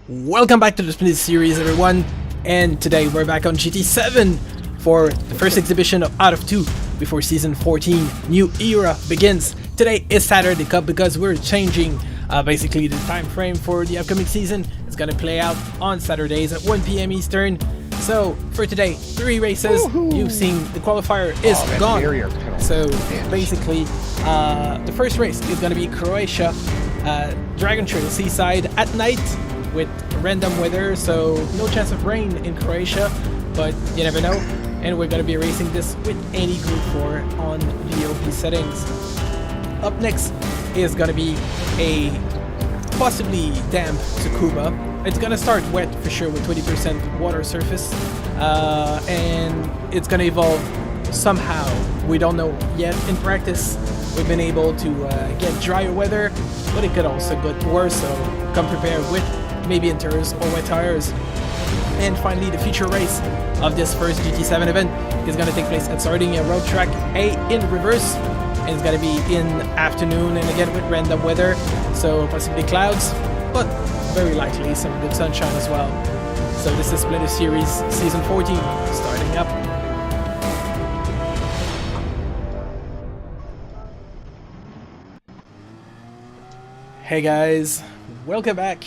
Welcome back to the Splinter Series, everyone, and today we're back on GT7 for the first exhibition of out of 2 before Season 14 New Era begins. Today is Saturday Cup because we're changing basically the time frame for the upcoming season. It's gonna play out on Saturdays at 1 PM Eastern. So for today, 3 races. You've seen the qualifier is gone. So basically, the first race is gonna be Croatia, Dragon Trail Seaside at night with random weather, so no chance of rain in Croatia, but you never know. And we're gonna be racing this with any Group 4 on VOP settings. Up next is gonna be a possibly damp Tsukuba. It's gonna start wet for sure with 20% water surface, and it's gonna evolve somehow. We don't know yet. In practice, we've been able to get drier weather, but it could also get worse, so come prepared with maybe inters or wet tires. And finally, the feature race of this first GT7 event is going to take place at Sardegna Road Track A in reverse, and it's going to be in afternoon and again with random weather, so possibly clouds, but very likely some good sunshine as well. So this is Splinter Series Season 14 starting up. Hey guys, welcome back.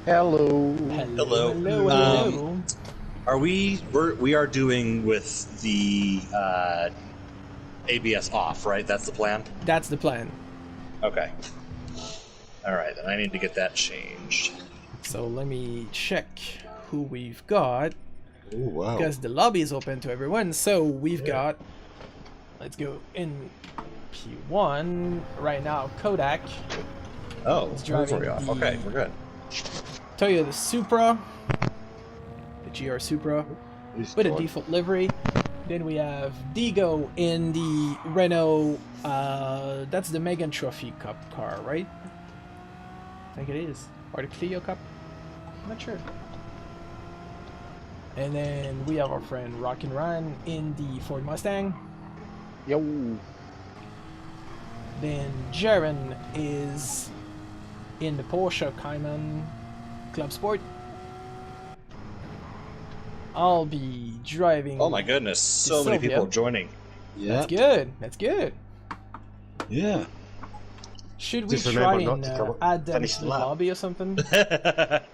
Hello. Hello. Hello. Are we are doing with the ABS off, right? That's the plan? That's the plan. Okay. Alright, then I need to get that changed. So let me check who we've got. Oh, wow. Because the lobby is open to everyone. So we've got, let's go in P1 right now. Kodak. Oh, It's driving off. the- Okay, we're good. Toyota Supra, the GR Supra with a default livery. Then we have Digo in the Renault, that's the Megan Trophy Cup car, right? I think it is. Or the Clio Cup? I'm not sure. And then we have our friend Rockin' Ryan in the Ford Mustang. Yo. Then Jaren is in the Porsche Cayman Club Sport. I'll be driving. Oh my goodness, so many people joining. Yeah. That's good. That's good. Yeah. Should we Just try remember and not to come up- add them finish to the the lap. lobby or something? Have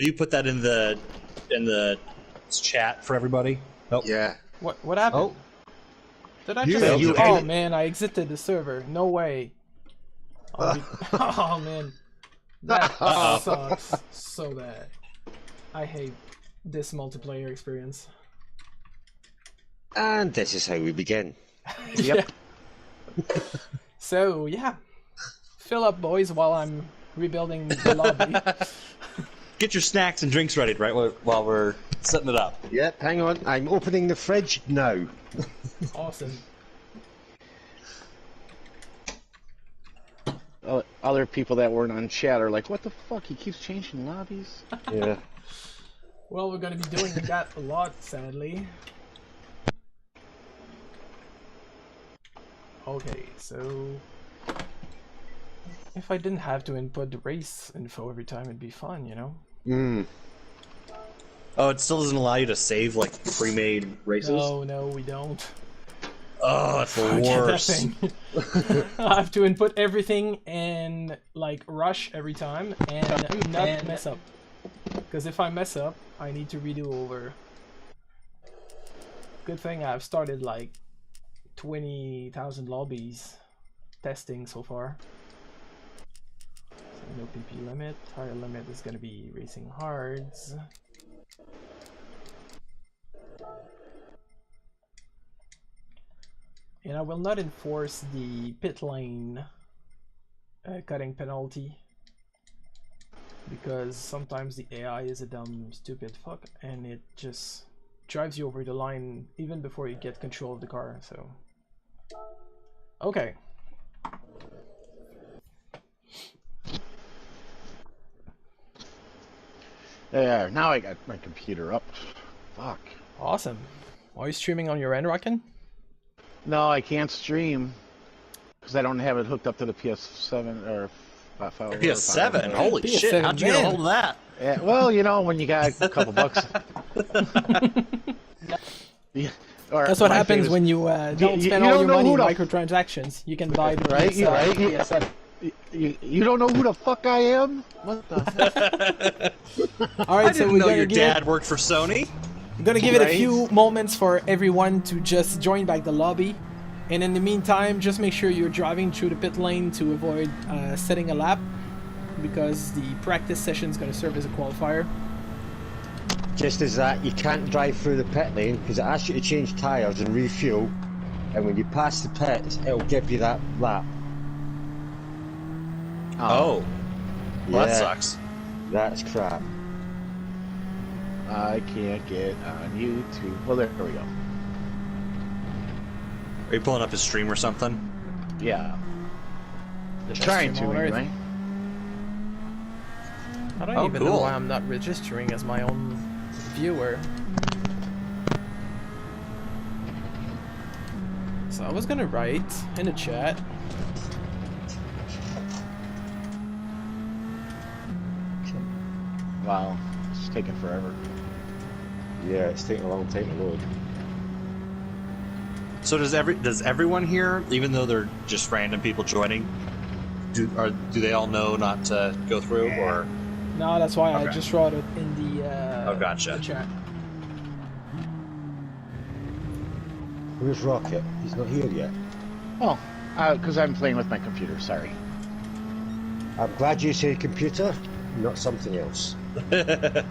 you put that in the chat for everybody? Nope. Yeah. What happened? Oh. Did I You- just? you Oh edit- man, I exited the server. No way. Oh man, that sucks so bad. I hate this multiplayer experience. And this is how we begin. Yep. So yeah, fill up, boys, while I'm rebuilding the lobby. Get your snacks and drinks ready, right, while we're setting it up. Yep, hang on. I'm opening the fridge now. Awesome. Other people that weren't on chat are like, what the fuck? He keeps changing lobbies? Yeah. Well, we're gonna be doing that a lot, sadly. Okay, so if I didn't have to input the race info every time, it'd be fun, you know? Oh, it still doesn't allow you to save like pre-made races? No, we don't. Oh, it's the Forget that worst. thing. I have to input everything and like rush every time and not mess up. Because if I mess up, I need to redo over. Good thing I've started like 20,000 lobbies testing so far. So no PP limit. Tire limit is going to be racing hards. And I will not enforce the pit lane cutting penalty, because sometimes the AI is a dumb, stupid fuck, and it just drives you over the line even before you get control of the car, so... Okay. There, now I got my computer up. Fuck. Awesome. Are you streaming on your end, Rockin'? No, I can't stream because I don't have it hooked up to the PS7 or PS7. Holy PS7, shit! How'd you get a hold of that? Yeah, well, you know, when you got a couple bucks. Yeah, or That's what my happens famous- when you don't spend all your know money who in the- microtransactions. You can buy the Right, right. PS7. You don't know who the fuck I am? What the heck? All I right, so didn't we're know gonna your give dad worked for Sony. we're gonna give it a Right. few moments for everyone to just join back the lobby, and in the meantime, just make sure you're driving through the pit lane to avoid setting a lap, because the practice session is gonna serve as a qualifier. Just as that, you can't drive through the pit lane because it asks you to change tyres and refuel, and when you pass the pits, it'll give you that lap. Oh, well, that Yeah. sucks. That's crap. I can't get on YouTube. Well, there we go. Are you pulling up his stream or something? Yeah. Best Trying stream to, on Earth. anyway. I don't Oh, even know cool. why I'm not registering as my own viewer. So I was gonna write in the chat. Wow. It's taking forever. Yeah, it's taking a long time to load. So does everyone here, even though they're just random people joining, do they all know not to go through, or? No, that's why I Okay. just wrote it in the, Oh, gotcha. the chat. Where's Rocket? He's not here yet. Oh, because I'm playing with my computer. Sorry. I'm glad you say computer, not something else. I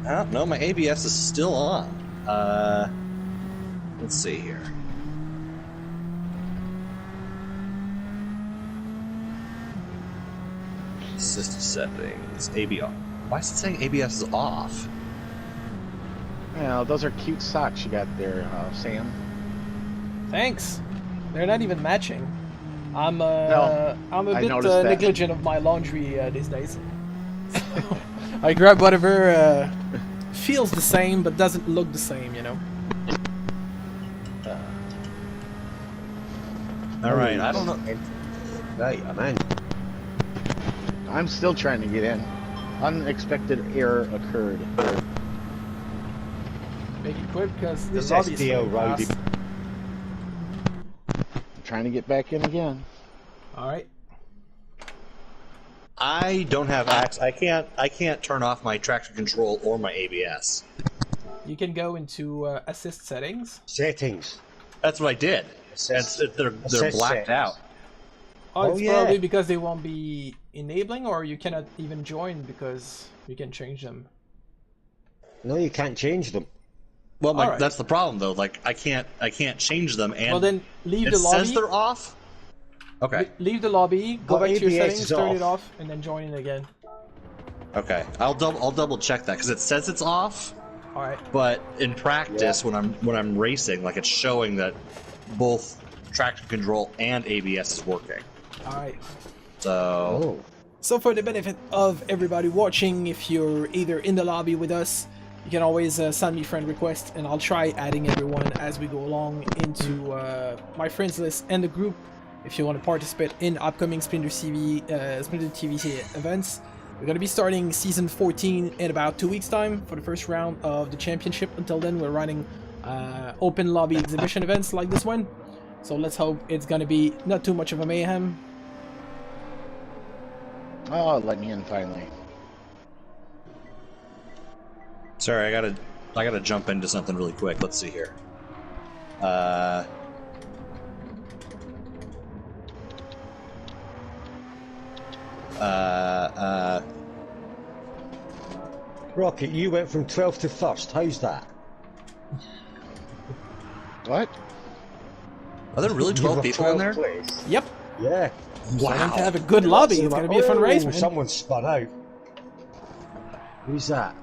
don't know. My ABS is still on. Let's see here. System settings. ABS. Why is it saying ABS is off? Well, those are cute socks you got there, Sam. Thanks. They're not even matching. I'm No, I'm a I bit noticed that. negligent of my laundry these days. I grab whatever feels the same but doesn't look the same, you know. All right. I don't know. Right, I'm in. I'm still trying to get in. Unexpected error occurred. Make it quick because the This lobby is SDL filling rowdy. fast. I'm trying to get back in again. All right. I don't have access. I can't turn off my traction control or my ABS. You can go into assist settings. Settings. That's what I did. Assist- They're assist blacked settings. out. Oh, Oh, it's yeah. probably because they won't be enabling, or you cannot even join because you can change them. No, you can't change them. Well, All right. that's the problem though. Like I can't change them, and Well, then leave it the lobby. says they're off. Okay. Leave the lobby, go But back to your ABS settings, is turn it off. off, and then join in again. Okay. I'll double check that because it says it's off, All right. but in practice, when I'm racing, like it's showing that both traction control and ABS is working. All right. So Oh. So for the benefit of everybody watching, if you're either in the lobby with us, you can always send me friend requests, and I'll try adding everyone as we go along into my friends list and the group. If you want to participate in upcoming Splinter TV events, we're going to be starting season 14 in about 2 weeks' time for the first round of the championship. Until then, we're running open lobby exhibition events like this one. So let's hope it's going to be not too much of a mayhem. Oh, let me in finally. sorry, I gotta jump into something really quick. Let's see here. Rocket, you went from 12th to 1st. How's that? What? Are there really You 12 were people in there? 12th place. Yep. Yeah. Starting to have a good lobby. It's going to be a fun race, man. Someone spun out. Who's that?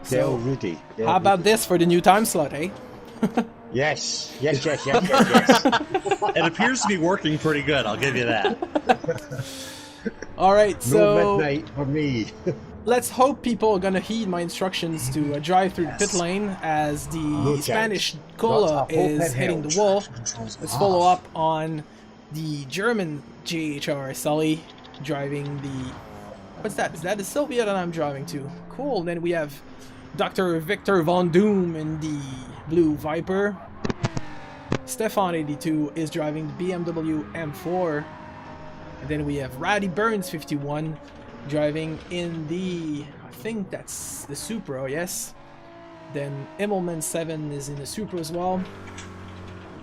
So, Del Rudy. Del How about Rudy. this for the new time slot, eh? Yes. Yes, yes, yes, yes, yes. It appears to be working pretty good. I'll give you that. All right, No so midnight for me. let's hope people are gonna heed my instructions to drive through the pit lane as the chance. Spanish Not cola a hope is in hitting hell. the wall. Let's follow up on the German JHR Sully driving the... What's that? Is that the Sylvia that I'm driving to? Cool. Then we have Dr. Victor Von Doom in the blue Viper. Stefan82 is driving the BMW M4. And then we have Ratty Burns 51 driving in the... I think that's the Supra, yes. Then Immelman 7 is in the Supra as well.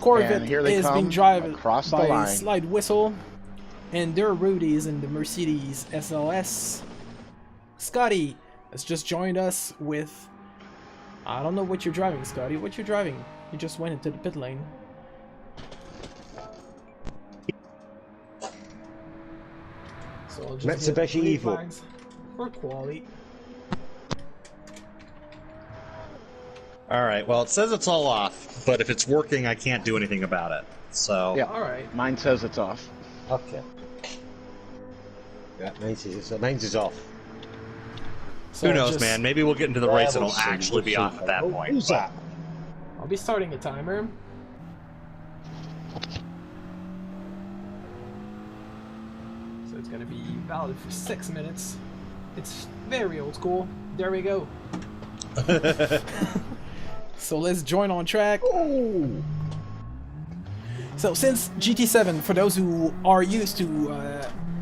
Corvette is being driven by Slide Whistle. And their Rudy is in the Mercedes SLS. Scotty has just joined us with... I don't know what you're driving, Scotty. What you driving? You just went into the pit lane. So I'll just Mitsubishi Evo. For quality. Alright, well, it says it's all off, but if it's working, I can't do anything about it. So... Yeah, alright. Mine says it's off. Okay. Yeah, mine's is off. So who knows, man? Maybe we'll get into the race and it'll actually be off at that point. Who's that? I'll be starting a timer. So it's gonna be valid for 6 minutes. It's very old school. There we go. So let's join on track. Ooh. So since GT7, for those who are used to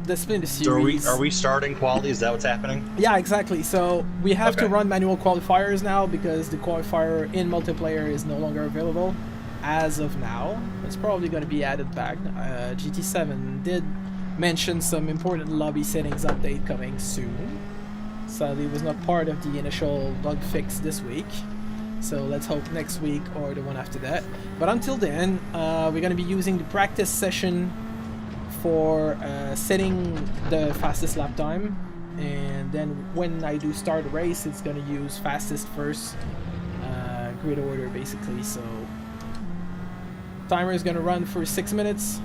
the Splinter series, So are we starting quality? Is that what's happening? yeah, exactly. So we have to run manual qualifiers now because the qualifier in multiplayer is no longer available as of now. It's probably going to be added back. GT7 did mention some important lobby settings update coming soon. Sadly, it was not part of the initial bug fix this week. So let's hope next week or the one after that. But until then, we're going to be using the practice session for setting the fastest lap time. And then when I do start a race, it's going to use fastest first grid order basically. So timer is going to run for 6 minutes.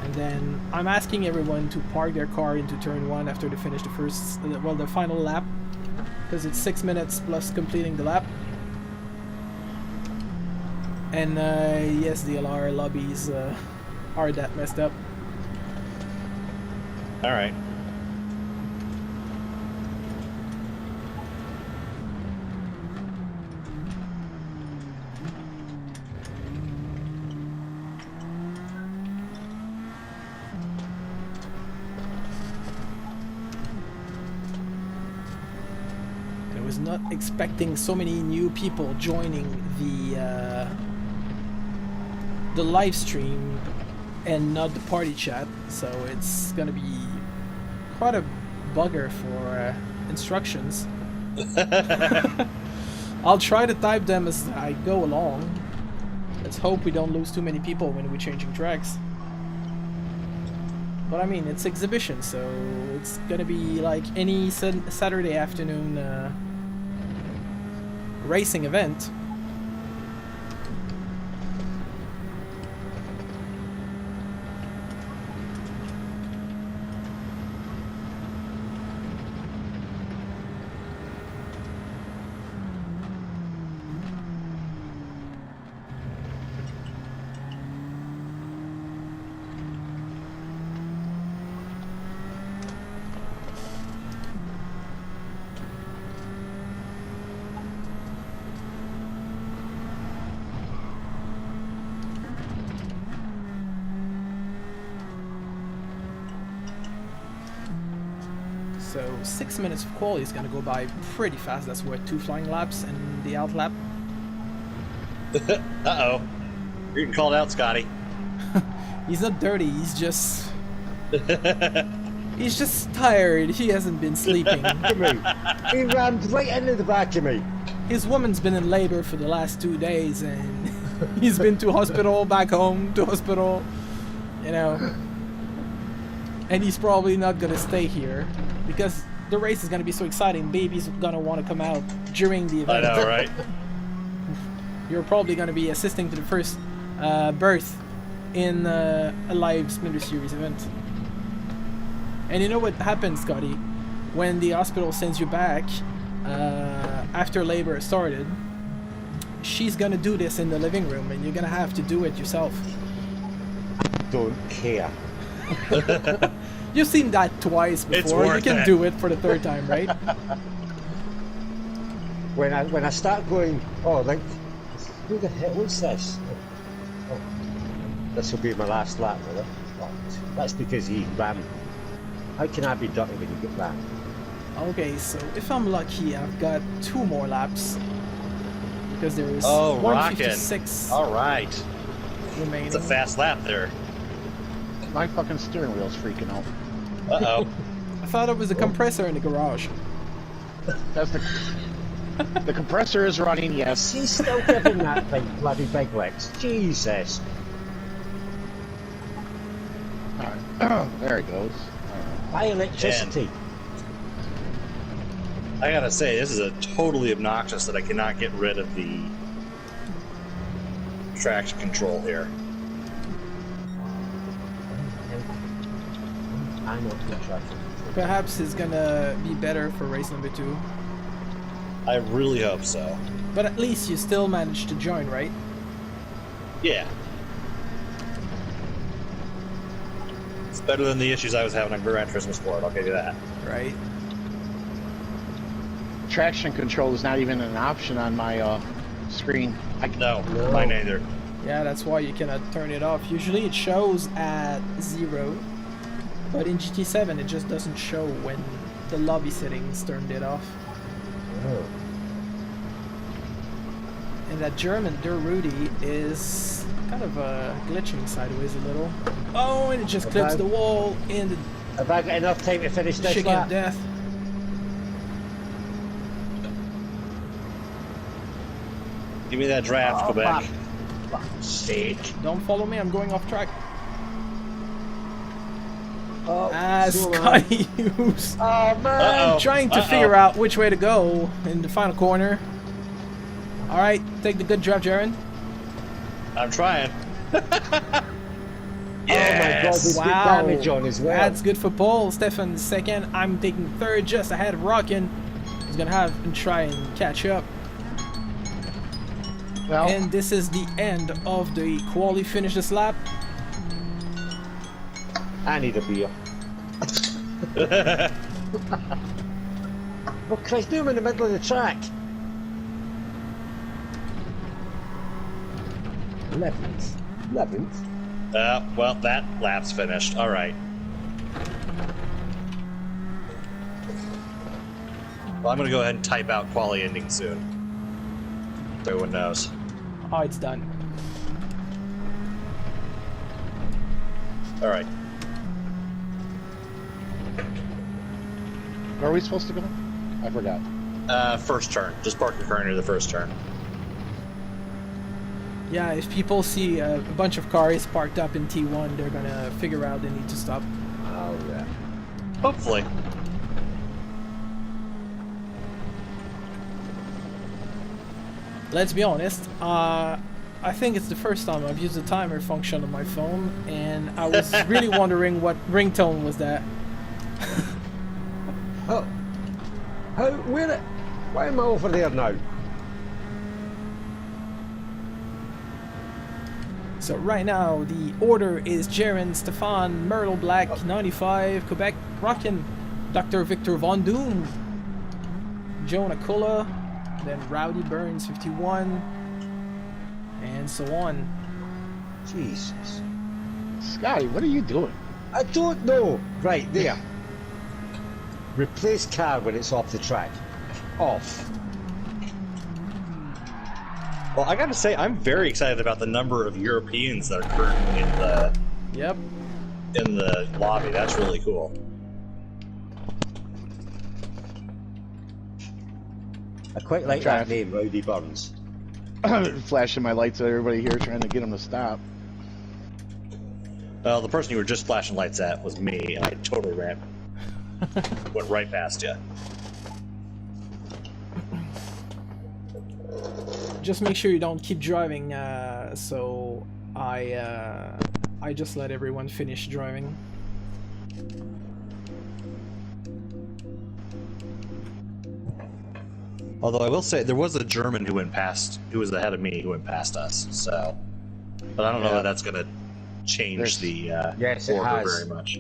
And then I'm asking everyone to park their car into turn 1 after they finish the final lap. Because it's 6 minutes plus completing the lap. And yes, DLR lobbies are that messed up. Alright. I was not expecting so many new people joining the live stream and not the party chat, so it's gonna be quite a bugger for instructions. I'll try to type them as I go along. Let's hope we don't lose too many people when we're changing tracks. But I mean, it's exhibition, so it's gonna be like any Saturday afternoon racing event. So 6 minutes of quality is gonna go by pretty fast. That's what 2 flying laps and the out lap. Uh-oh. You're getting called out, Scotty. He's not dirty, he's just... he's just tired. He hasn't been sleeping. He rammed right into the back of me. His woman's been in labor for the last 2 days and he's been to hospital, back home, to hospital, you know. And he's probably not gonna stay here because the race is gonna be so exciting. Baby's gonna want to come out during the event. I know, right? You're probably gonna be assisting to the first birth in a live Splinter Series event. And you know what happens, Scotty? When the hospital sends you back after labor started, she's gonna do this in the living room and you're gonna have to do it yourself. don't care. You've seen that twice before. You worth can it. do it for the third time, right? When I start going, oh, like, who the hell, what's this? Oh, this will be my last lap, will it? Oh, that's because he ran. How can I be dirty when you get rammed? Okay, so if I'm lucky, I've got 2 more laps. Because there is Oh, 156 rockin'. All right. remaining. It's a fast lap there. My fucking steering wheel's freaking out. Uh-oh. I thought it was a compressor in the garage. That's the compressor is running, yes. He's still giving that thing bloody big licks. Jesus. Alright. There it goes. High electricity. I gotta say, this is a totally obnoxious that I cannot get rid of the traction control here. I know the traction. Perhaps it's gonna be better for race number 2. I really hope so. But at least you still managed to join, right? Yeah. It's better than the issues I was having on Gran Turismo Sport, I'll give you that. Right. Traction control is not even an option on my screen. No, mine neither. Yeah, that's why you cannot turn it off. Usually it shows at 0, but in GT7 it just doesn't show when the lobby settings turned it off. Oh. And that German Der Rudy is kind of glitching sideways a little. Oh, and it just clips the wall in the Have I got enough time to finish this chicken of lap? death. Give me that draft, Quebec. For fuck's sake. Don't follow me, I'm going off track. Oh, Sky Hughes. Oh man! Uh-oh. Trying to figure out which way to go in the final corner. Alright, take the good drive, Jaren. I'm trying. Oh my god, we Wow. did damage on as well. That's good for Paul. Stefan second. I'm taking third, just ahead of Rockin. He's gonna have and try and catch up. Well, And this is the end of the quali finish this lap. I need a beer. Well, Christ, do him in the middle of the track. 11th. 11th? Well, that lap's finished. All right. Well, I'm going to go ahead and type out quali ending soon. So everyone knows. Oh, it's done. All right. where are we supposed to go? I forgot. First turn. Just park your car near the first turn. Yeah, if people see a bunch of cars parked up in T1, they're gonna figure out they need to stop. Oh, yeah. Hopefully. Let's be honest, I think it's the first time I've used the timer function on my phone, and I was really wondering what ringtone was that. Oh. Why am I over there now? So right now, the order is Jaren, Stefan, Myrtle Black, 95, Quebec, Rockin, Dr. Victor Von Doom, Jonah Kulla, then Rowdy Burns, 51, and so on. Jesus. Scotty, what are you doing? I don't know. Right, there. Replace car when it's off the track. Off. Well, I gotta say, I'm very excited about the number of Europeans that are currently Yep. in the lobby. That's really cool. I quite like that name, Rowdy Burns. Flashing my lights at everybody here, trying to get them to stop. Well, the person you were just flashing lights at was me, and I totally went right past you. Just make sure you don't keep driving, so I just let everyone finish driving. Although I will say, there was a German who went past, who was ahead of me, who went past us, so... But I don't know that that's gonna changed the Yes, it order has. very much.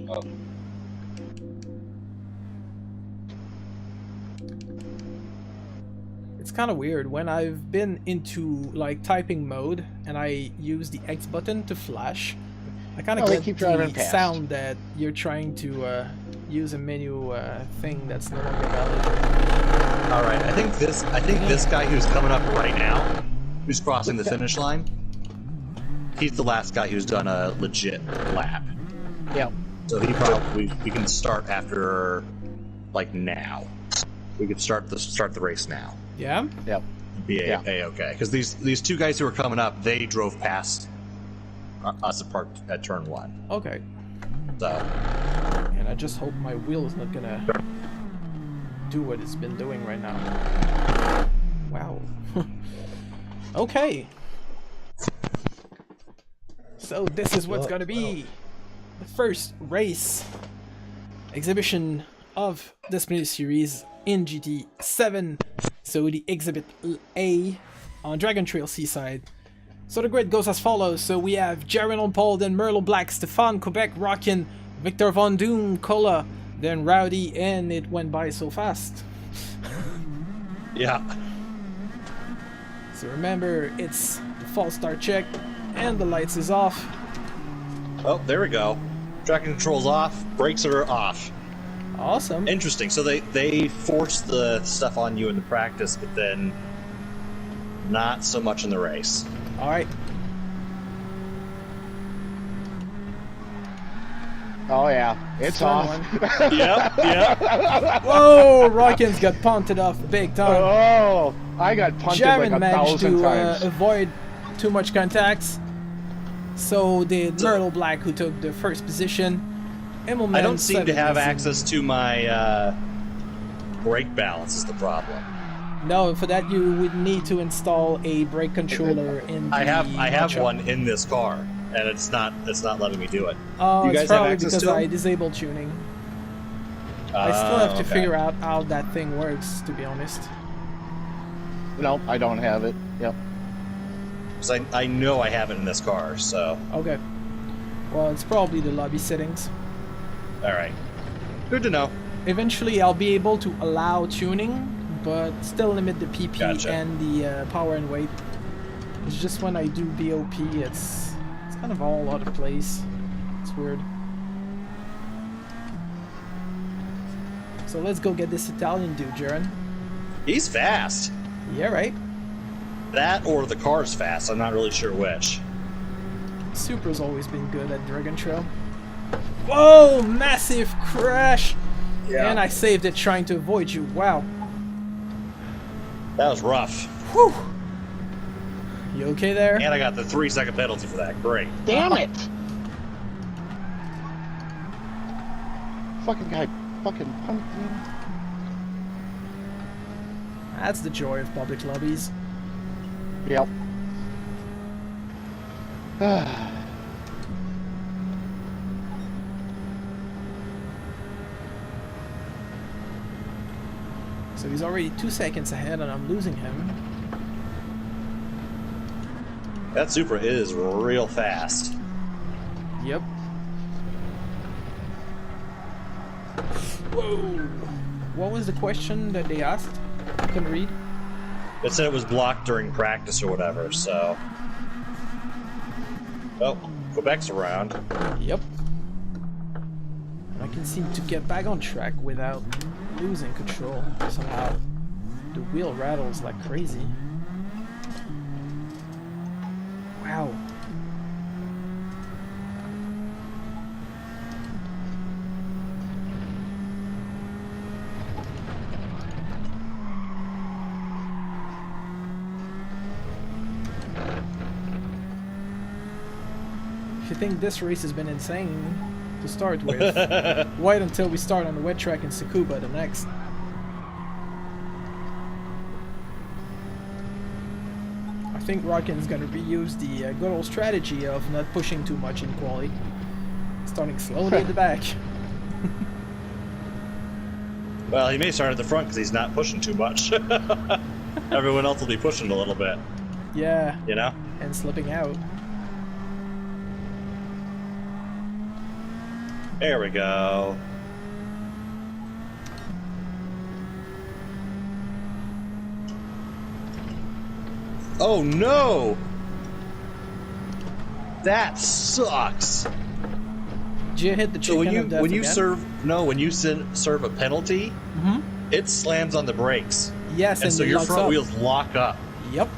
It's kind of weird when I've been into like typing mode and I use the X button to flash. I kind of they get keep driving the past. sound that you're trying to use a menu thing that's no longer valid. All right, I think this guy who's coming up right now, who's crossing the finish line, he's the last guy who's done a legit lap. Yep. So we can start after like now. We could start the race now. Yeah? Yep. Be okay. Because these two guys who were coming up, they drove past us at turn 1. Okay. So. And I just hope my wheel is not gonna do what it's been doing right now. Wow. Okay. So this is what's gonna be the first race exhibition of the Splinter series in GT7. So the Exhibit A on Dragon Trail Seaside. So the grid goes as follows. So we have Jaren on pole, then Merlo Black, Stefan, Quebec, Rockin, Victor Von Doom, Cola, then Rowdy, and it went by so fast. Yeah. So remember, it's the false start check, and the lights is off. Oh, there we go. Traction controls off, brakes are off. Awesome. Interesting. So they force the stuff on you in the practice, but then not so much in the race. All right. Oh yeah, it's Turn off. one. Yep. Whoa, Rockin's got punted off big time. Oh, I got punted Jaren like managed 1,000 to times. avoid too much contacts. So did Myrtle Black, who took the first position. Immelman I don't seem to have 7th. access to my brake balance is the problem. No, for that you would need to install a brake controller in the I have matchup. one in this car, and it's not letting me do it. Oh, You it's guys have probably access because to I them? disabled tuning. I still have to Okay. figure out how that thing works, to be honest. No, I don't have it. Yep. 'Cause I know I have it in this car, so Okay. Well, it's probably the lobby settings. all right. Good to know. Eventually, I'll be able to allow tuning, but still limit the PP Gotcha. and the power and weight. It's just when I do BOP, it's kind of all out of place. It's weird. So let's go get this Italian dude, Jaren. He's fast. Yeah, right? That or the car's fast. I'm not really sure which. Supra's always been good at Dragon Trail. Whoa! Massive crash! Yeah. And I saved it trying to avoid you. Wow. That was rough. Whew! You okay there? And I got the 3-second penalty for that. Great. Damn it! Fucking guy, fucking pumpkin. That's the joy of public lobbies. Yep. So he's already 2 seconds ahead and I'm losing him. That Supra is real fast. Yep. Whoa! What was the question that they asked? I couldn't read. It said it was blocked during practice or whatever, so... Oh, Quebec's around. Yep. I can seem to get back on track without losing control somehow. The wheel rattles like crazy. Wow. If you think this race has been insane to start with, wait until we start on the wet track in Tsukuba the next. I think Rockin's gonna reuse the good old strategy of not pushing too much in quali. Starting slowly at the back. Well, he may start at the front because he's not pushing too much. Everyone else will be pushing a little bit, Yeah, you know? and slipping out. There we go. Oh no! That sucks. Did you hit the So chicken of death when you again? serve a penalty, it slams on the brakes. Yes, And so it your locks front up. wheels lock up. Yep.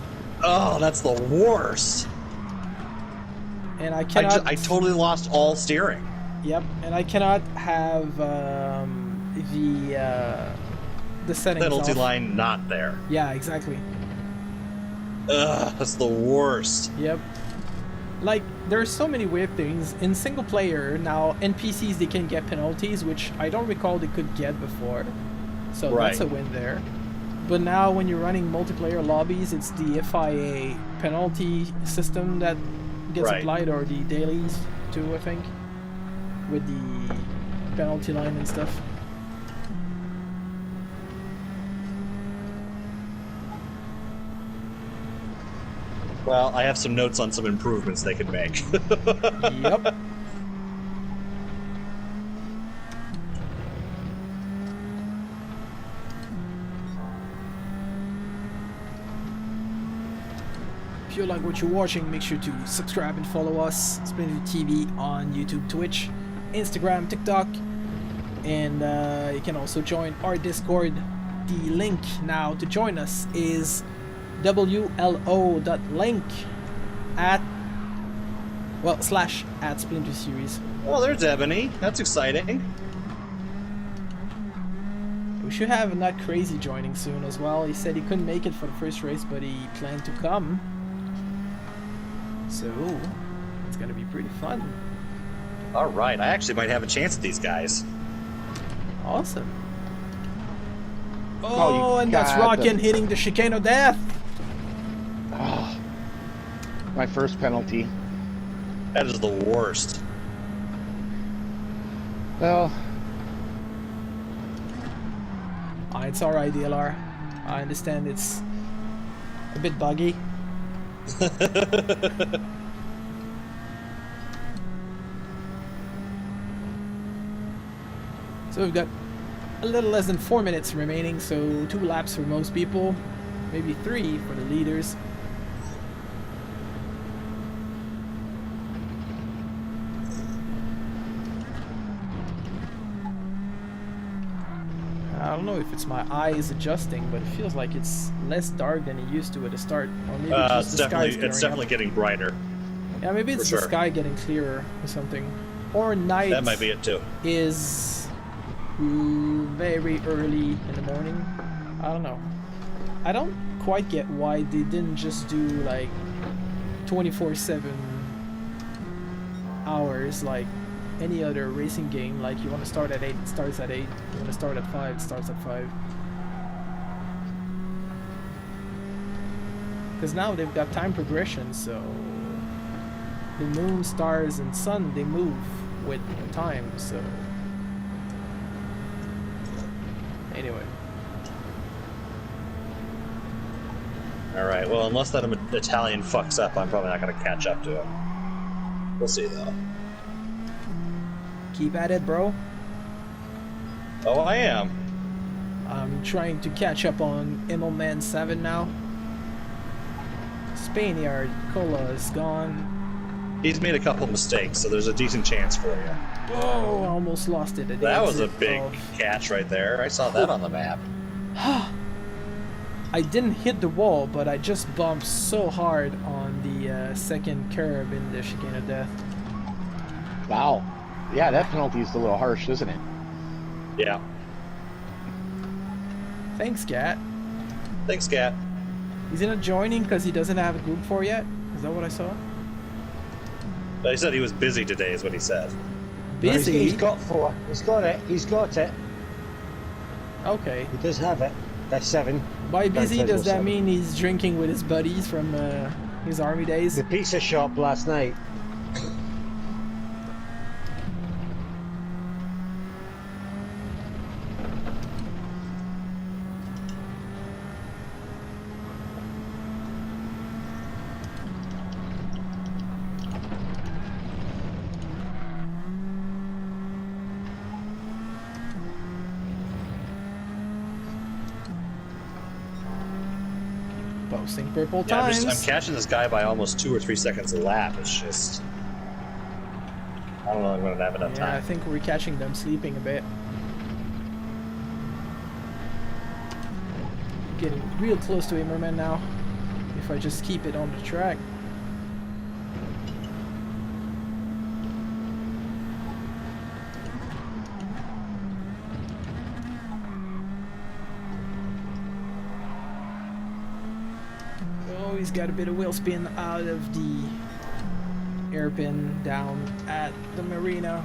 Oh, that's the worst. And I cannot. I totally lost all steering. Yep, and I cannot have the settings Penalty off. line not there. Yeah, exactly. Ugh, that's the worst. Yep. Like, there's so many weird things. In single player, now, NPCs, they can get penalties, which I don't recall they could get before. So Right. that's a win there. But now when you're running multiplayer lobbies, it's the FIA penalty system that gets Right. applied, or the dailies too, I think, with the penalty line and stuff. Well, I have some notes on some improvements they can make. Yep. If you like what you're watching, make sure to subscribe and follow us, Splinter TV on YouTube, Twitch, Instagram, TikTok, and you can also join our Discord. The link now to join us is wlo.link / Splinter Series. Well, there's Ebony. That's exciting. We should have Not Crazy joining soon as well. He said he couldn't make it for the first race, but he planned to come. So, it's gonna be pretty fun. All right, I actually might have a chance at these guys. Awesome. Oh, Oh, you and that's got Rockin' them. hitting the chicane of death. Oh, my first penalty. That is the worst. Well, It's alright, DLR. I understand it's a bit buggy. So we've got a little less than 4 minutes remaining, so 2 laps for most people, maybe 3 for the leaders. I don't know if it's my eyes adjusting, but it feels like it's less dark than it used to at the start, or maybe just the sky's It's definitely getting brighter. Yeah, maybe it's for the sure. sky getting clearer or something. Or night That might be it too. is very early in the morning. I don't know. I don't quite get why they didn't just do like 24/7 hours like any other racing game. Like, you want to start at 8, it starts at 8. You want to start at 5, it starts at 5. Because now they've got time progression, so the moon, stars, and sun, they move with time, so anyway. All right. Well, unless that Italian fucks up, I'm probably not going to catch up to him. We'll see though. Keep at it, bro. Oh, I am. I'm trying to catch up on Immelman 7 now. Spaniard, Cola is gone. He's made a couple mistakes, so there's a decent chance for you. Whoa, I almost lost it. At the That was a exit big of- catch right there. I saw that on the map. I didn't hit the wall, but I just bumped so hard on the second curb in the chicane of death. wow. Yeah, that penalty is a little harsh, isn't it? Yeah. Thanks, Cat. Thanks, Cat. He's not joining because he doesn't have a group for yet? Is that what I saw? He said he was busy today, is what he said. Busy? He's got 4. He's got it. He's got it. Okay. He does have it. That's 7. By busy, Says does all that 7. mean he's drinking with his buddies from his army days? The pizza shop last night. Posting purple Yeah, times. I'm catching this guy by almost 2 or 3 seconds a lap. It's just... I don't know if I'm going to have enough Yeah, I time. think we're catching them sleeping a bit. Getting real close to Immerman now. If I just keep it on the track. Oh, he's got a bit of wheel spin out of the hairpin down at the marina.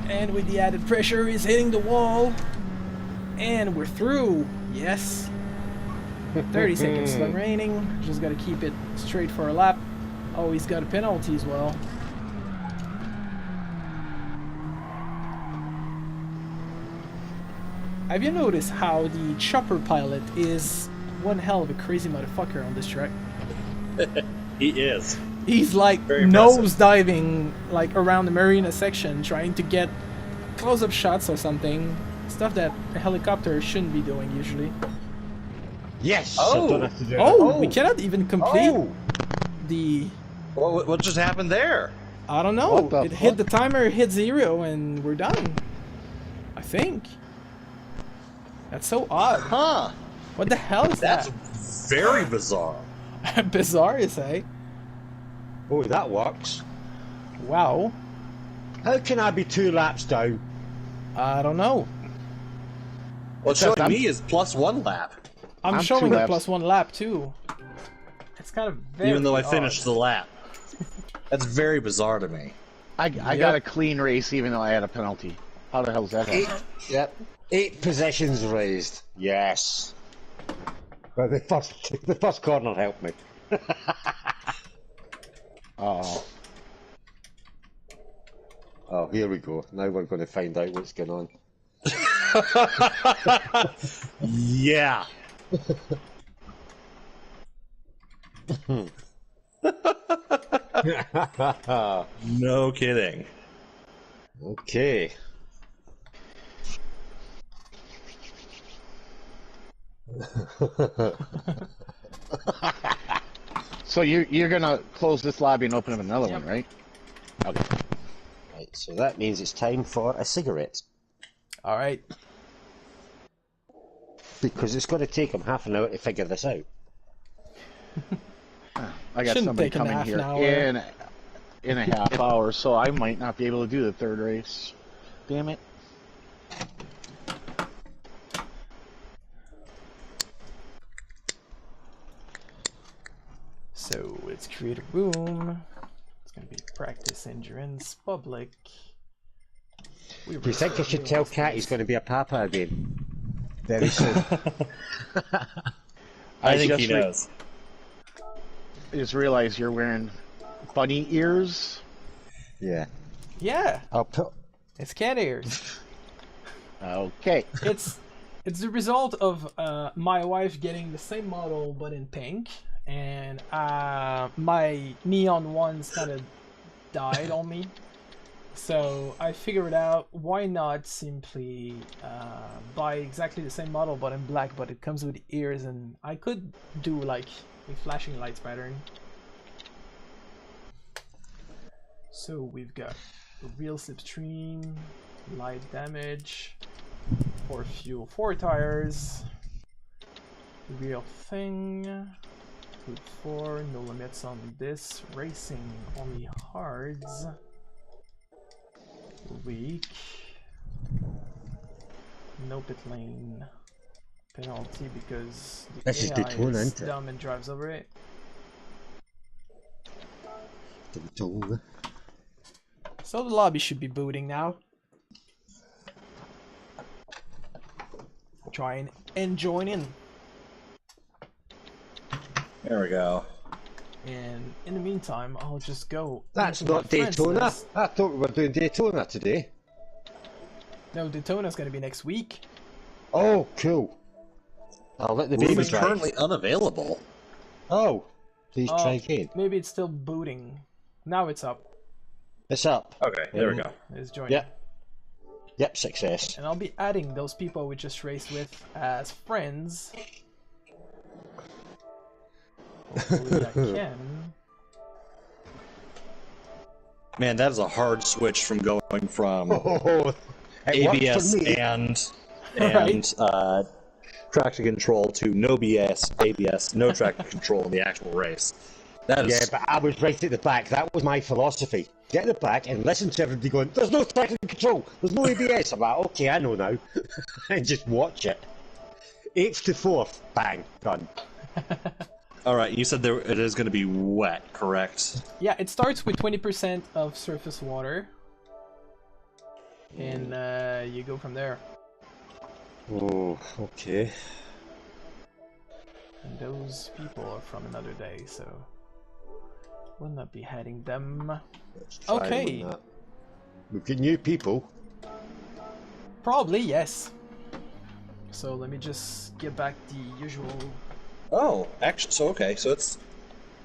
And with the added pressure, he's hitting the wall. And we're through. Yes. 30 seconds remaining. Just gotta keep it straight for a lap. Oh, he's got a penalty as well. Have you noticed how the chopper pilot is one hell of a crazy motherfucker on this track? He is. He's like Very nose impressive. diving like around the marina section, trying to get close-up shots or something. Stuff that a helicopter shouldn't be doing usually. Yes! Oh. I don't have to do Oh, it. we cannot even complete Oh! the... What just happened there? I don't know. What the It hit fuck? the timer, hit 0, and we're done. I think. That's so odd. Huh. What the hell is That's that? very bizarre. Bizarre, you say? Oh, that works. Wow. How can I be 2 laps down? I don't know. What's Except showing I'm- me is +1 lap, I'm 2 showing a laps. +1 lap too. It's kind of very even though I odd. finished the lap. That's very bizarre to me. I got a clean race even though I had a penalty. How the hell is that happen? Yep. 8 positions raised. Yes. But the first corner helped me. Oh. Oh, here we go. Now we're going to find out what's going on. Yeah. No kidding. Okay. So you're gonna close this lobby and open up another Yep. one, right? Okay. Right, so that means it's time for a cigarette. All right. Because it's going to take them half an hour to figure this out. I got Shouldn't somebody take him coming half here an hour. in a half hour, so I might not be able to do the third race. Damn it. So let's create a room. It's gonna be practice endurance public. Do you think I should tell Cat he's going to be a papa again? Very soon. I think just he knows. I just realized you're wearing bunny ears. Yeah. Yeah, I'll put... it's cat ears. Okay. it's the result of my wife getting the same model but in pink, and my neon ones kind of died on me. So I figured out why not simply buy exactly the same model but in black, but it comes with ears, and I could do like a flashing lights pattern. So we've got real slipstream, light damage, 4 fuel, 4 tires, real thing, food 4, no limits on this, racing only hards, weak, no pit lane, penalty because the This is AI Daytona, is isn't it? dumb and drives over it. So the lobby should be booting now. Try and join in. There we go. And in the meantime, I'll just go. That's into my not friends Daytona. list. I thought we were doing Daytona today. No, Daytona's gonna be next week. Oh, cool. I'll let the Room baby is drive. currently unavailable. Oh, please Oh, try again. Maybe it's still booting. Now it's up. It's up. Okay, there we go. It's joining. Yeah. Yep, success. And I'll be adding those people we just raced with as friends. Hopefully I can. Man, that is a hard switch from going from Oh, ABS and Right. traction control to no BS, ABS, no traction control in the actual race. That is... Yeah, but I was right at the back. That was my philosophy. Get in the back and listen to everybody going, there's no traction control, there's no ABS. I'm like, okay, I know now. And just watch it. 8th to 4th, bang, done. Alright, you said it is going to be wet, correct? Yeah, it starts with 20% of surface water. And you go from there. Oh, okay. And those people are from another day, so we'll not be heading them. Let's try Okay. on that. We've got new people. Probably, yes. So let me just get back the usual. Oh, actually, so okay, so it's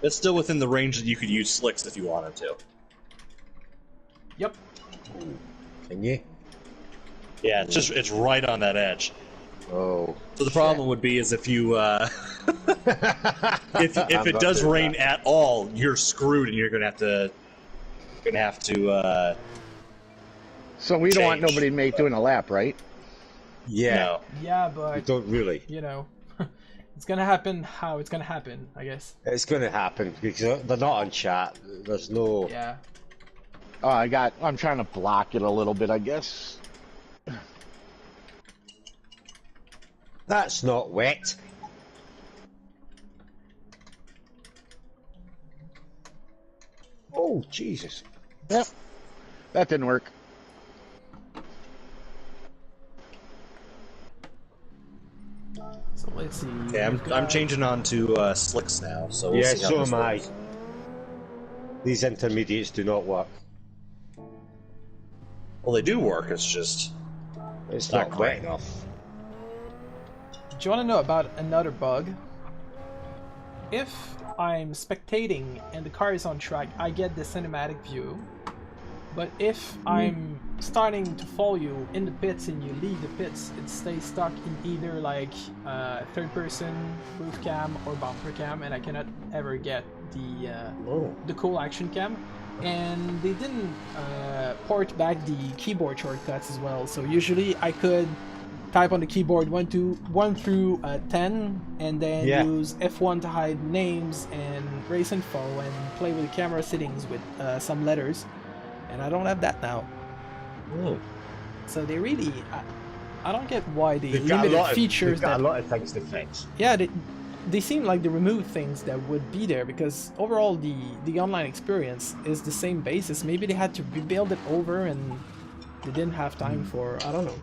still within the range that you could use slicks if you wanted to. Yep. Can you? Yeah, it's right on that edge. Oh. So the problem would be is if you if it does rain at all, you're screwed, and you're gonna have to. So we don't want Change. nobody doing a lap, right? Yeah. No. Yeah, We but don't really. you know, it's gonna happen how it's gonna happen, I guess. It's going to happen because they're not on chat. There's no. Yeah. Oh, I'm trying to block it a little bit, I guess. That's not wet. Oh, Jesus. Yep. That didn't work. So let's see. Okay, We've I'm got- changing on to slicks now, so we'll Yeah, see how so this am I. works. These intermediates do not work. Well, they do work. It's just It's Not not, great. wet enough. Do you want to know about another bug? If I'm spectating and the car is on track, I get the cinematic view. But if I'm starting to follow you in the pits and you leave the pits, it stays stuck in either like third person roof cam or bumper cam, and I cannot ever get the cool action cam. And they didn't port back the keyboard shortcuts as well, so usually I could type on the keyboard 1 through 10 and then use F1 to hide names and race info and play with the camera settings with some letters, and I don't have that now. Oh. So they really I don't get why they They've got a limited lot of, features they've got that a lot of things to fix. yeah, they seem like they remove things that would be there, because overall the online experience is the same basis. Maybe they had to rebuild it over and they didn't have time for, I don't know.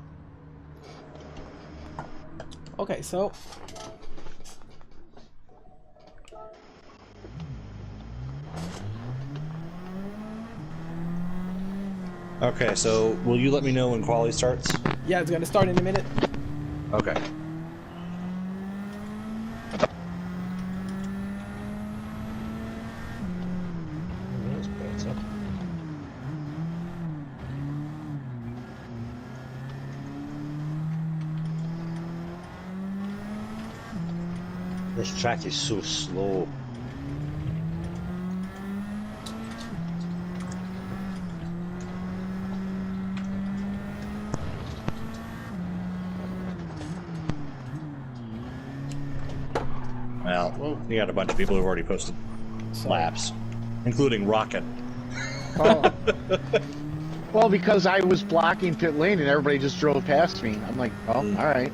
Okay, so okay. So will you let me know when quality starts? yeah, it's gonna start in a minute. Okay. That's better. This track is so slow. Well, you got a bunch of people who've already posted laps, including Rocket. Oh, Well, because I was blocking pit lane and everybody just drove past me. I'm like, oh, all right.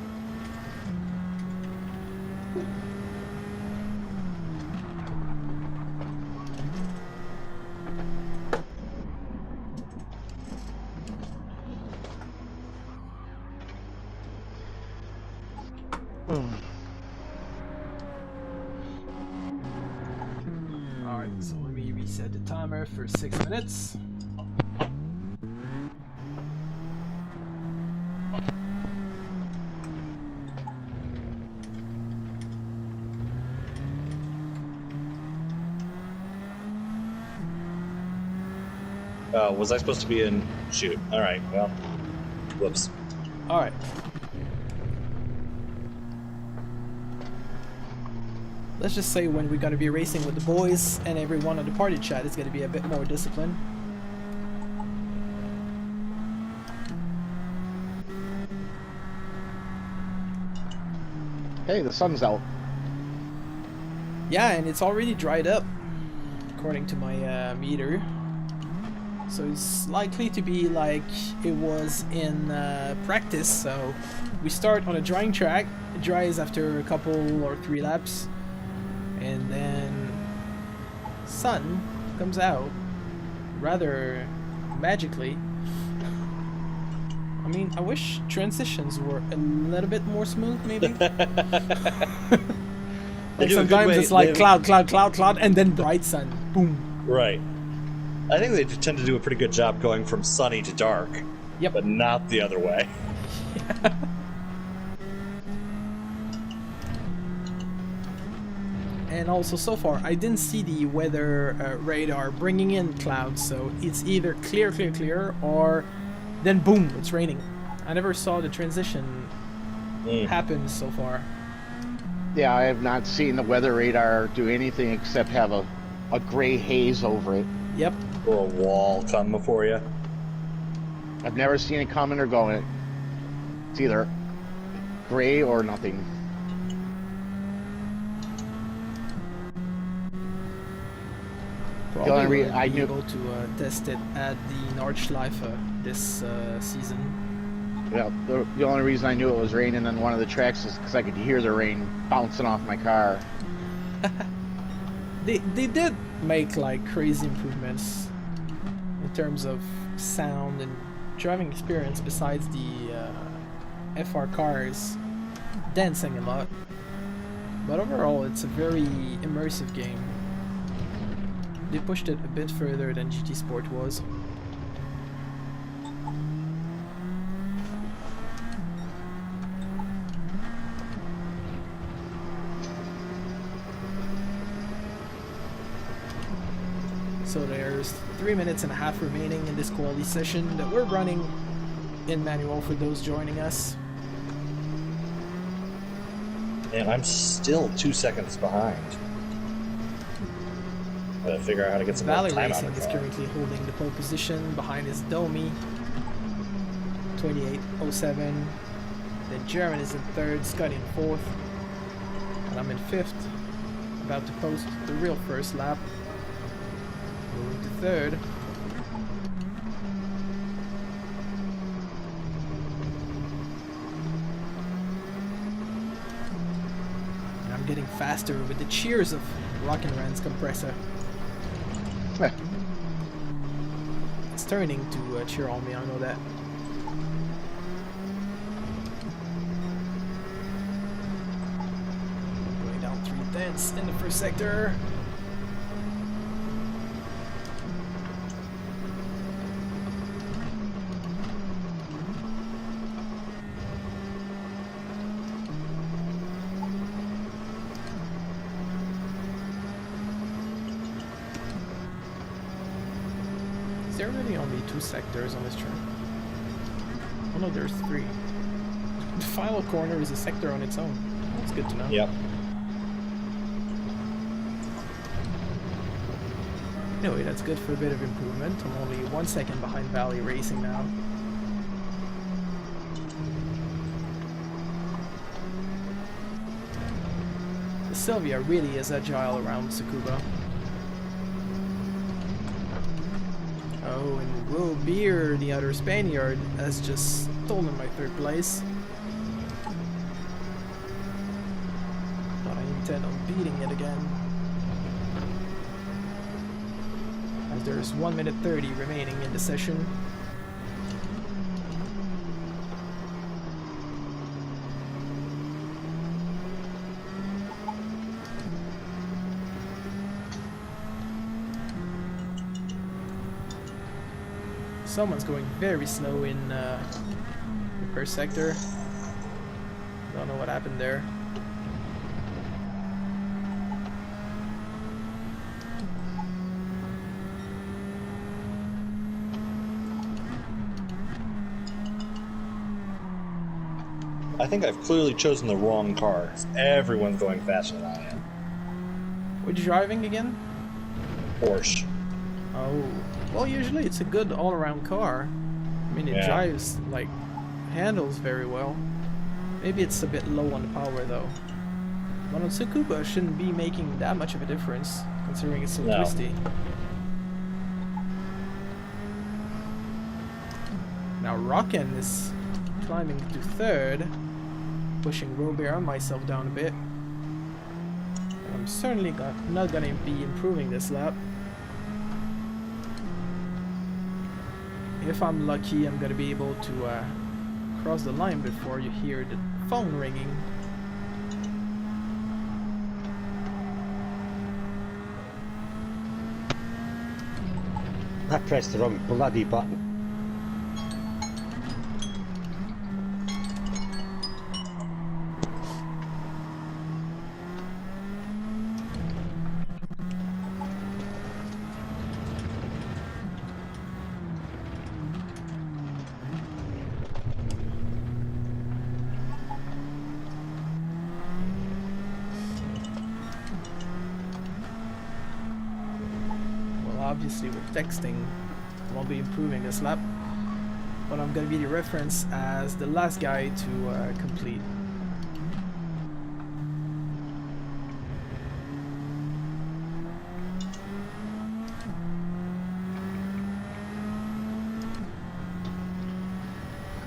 alright, so let me reset the timer for 6 minutes. Was I supposed to be in? Shoot. All right. Well, Whoops. Alright. Let's just say when we're gonna be racing with the boys and everyone on the party chat is gonna be a bit more disciplined. Hey, the sun's out. Yeah, and it's already dried up, according to my meter. So it's likely to be like it was in practice. So we start on a drying track. It dries after a couple or 3 laps. And then sun comes out rather magically. I mean, I wish transitions were a little bit more smooth, maybe. Like sometimes it's like cloud, cloud, cloud, cloud, and then bright sun. Boom. Right. I think they tend to do a pretty good job going from sunny to dark. Yep. But not the other way. And also, so far, I didn't see the weather radar bringing in clouds, so it's either clear, clear, clear, or then boom, it's raining. I never saw the transition happen so far. Yeah, I have not seen the weather radar do anything except have a gray haze over it. Yep. Or a wall come before you. I've never seen it coming or going. It's either gray or nothing. Probably only will I be knew- able to test it at the Nordschleife this season. Yeah, the only reason I knew it was raining on one of the tracks is because I could hear the rain bouncing off my car. They did make like crazy improvements in terms of sound and driving experience besides the FR cars dancing a lot. But overall, it's a very immersive game. They pushed it a bit further than GT Sport was. So there's 3 minutes and a half remaining in this quality session that we're running in manual for those joining us. And I'm still 2 seconds behind. Gotta figure out how to get some more Valley time out Racing of the is car. currently holding the pole position behind his Domi, 28.07. Then German is in 3rd, Scott in 4th, and I'm in 5th. About to post the real first lap. Moving to 3rd. And I'm getting faster with the cheers of Rockin' Rand's compressor. It's turning to cheer on me, I know that. Going down 3/10 in the first sector. Is there really only 2 sectors on this track? Oh no, there's 3. The final corner is a sector on its own. That's good to know. Yep. Anyway, that's good for a bit of improvement. I'm only 1 second behind Valley Racing now. Sylvia really is agile around Tsukuba. Oh, and Will Beer, the other Spaniard, has just stolen my 3rd place. But I intend on beating it again. As there's 1 minute 30 remaining in the session. Someone's going very slow in the first sector. Don't know what happened there. I think I've clearly chosen the wrong car. Everyone's going faster than I am. What are you driving again? Porsche. Oh, well, usually it's a good all-around car. I mean, it Yeah. drives, like, handles very well. Maybe it's a bit low on the power, though. But on Tsukuba, shouldn't be making that much of a difference, considering it's so No. twisty. Now, Rockin is climbing to third, pushing Robert and myself down a bit. And I'm certainly not gonna be improving this lap. If I'm lucky, I'm gonna be able to cross the line before you hear the phone ringing. I pressed the wrong bloody button. Obviously with texting, I won't be improving this lap, but I'm gonna be the reference as the last guy to complete.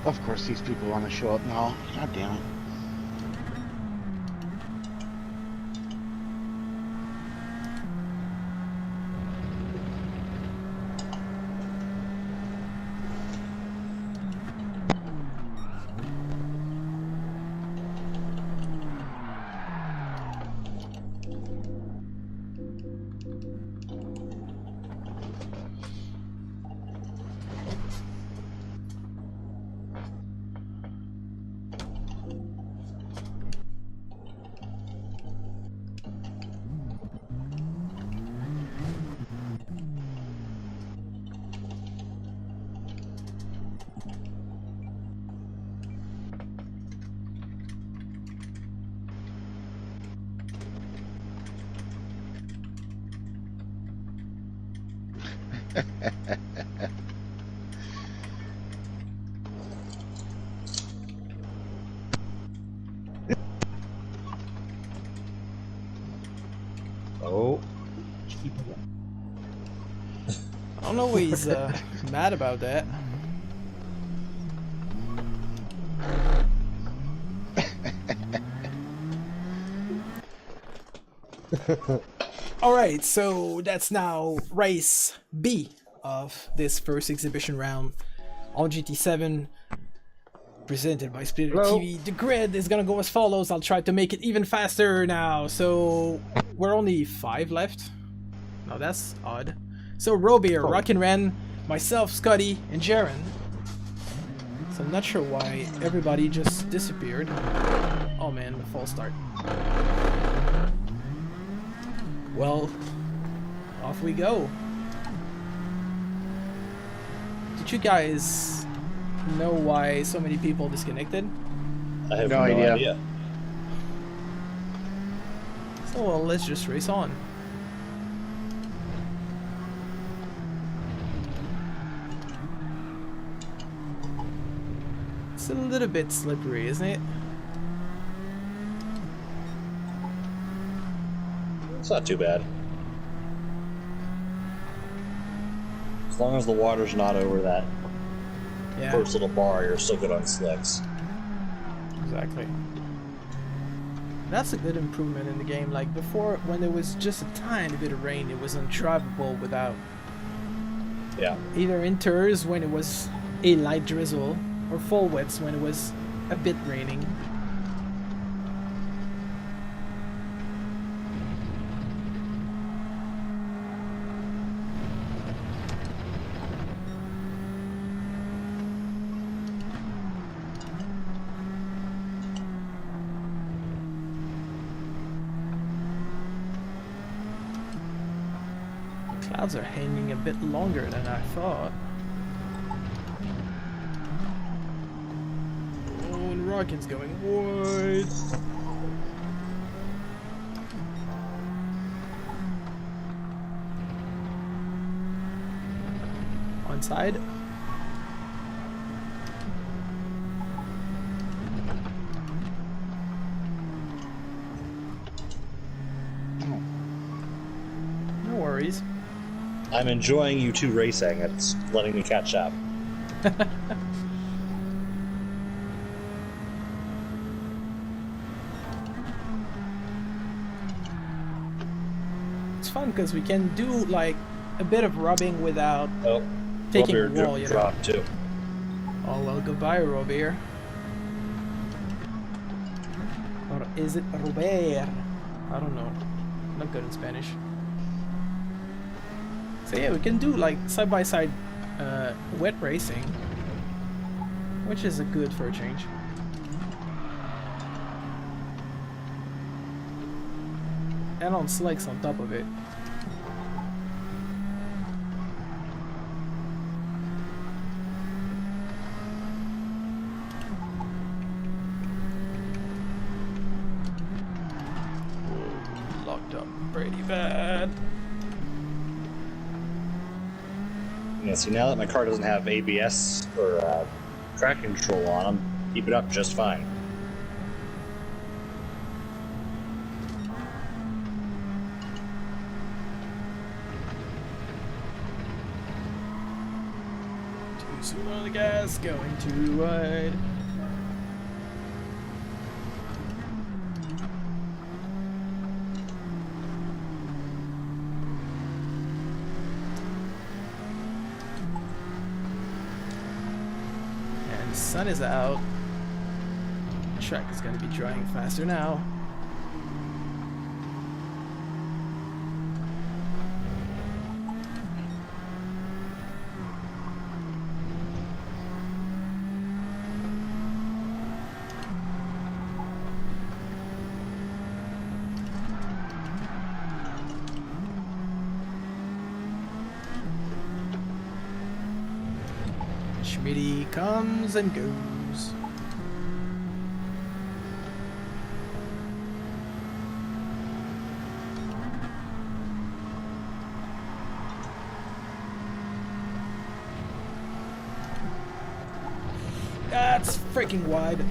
Of course, these people want to show up now. God damn it. Oh. I don't know why he's mad about that. Alright, so that's now race B of this first exhibition round on GT7, presented by Splinter Hello. TV. The grid is gonna go as follows. I'll try to make it even faster now. So we're only 5 left. Now that's odd. So Robert, Rockin' Ren, myself, Scotty, and Jaren. So I'm not sure why everybody just disappeared. Oh man, the false start. Well, off we go. Did you guys know why so many people disconnected? I have No no idea. idea. So well, let's just race on. It's a little bit slippery, isn't it? It's not too bad. As long as the water's not over that Yeah, first little bar, you're still good on slicks. exactly. That's a good improvement in the game. Like before, when there was just a tiny bit of rain, it was undrivable without Yeah. either inters when it was a light drizzle or full wets when it was a bit raining. Clouds are hanging a bit longer than I thought. Oh, and Rockin's going wide. Onside. No worries. I'm enjoying you two racing. It's letting me catch up. It's fun because we can do like a bit of rubbing without Oh, taking Robert a wall, you know. dropped too. Oh well, goodbye, Robert. Or is it Robert? I don't know. I'm not good in Spanish. So yeah, we can do like side-by-side wet racing, which is a good for a change. And on slicks on top of it. Locked up pretty bad. Yeah, see, now that my car doesn't have ABS or traction control on, I'm keep it up just fine. Too soon on the gas, going too wide. And the sun is out. Track is going to be drying faster now. Schmitty comes and goes. That's freaking wide.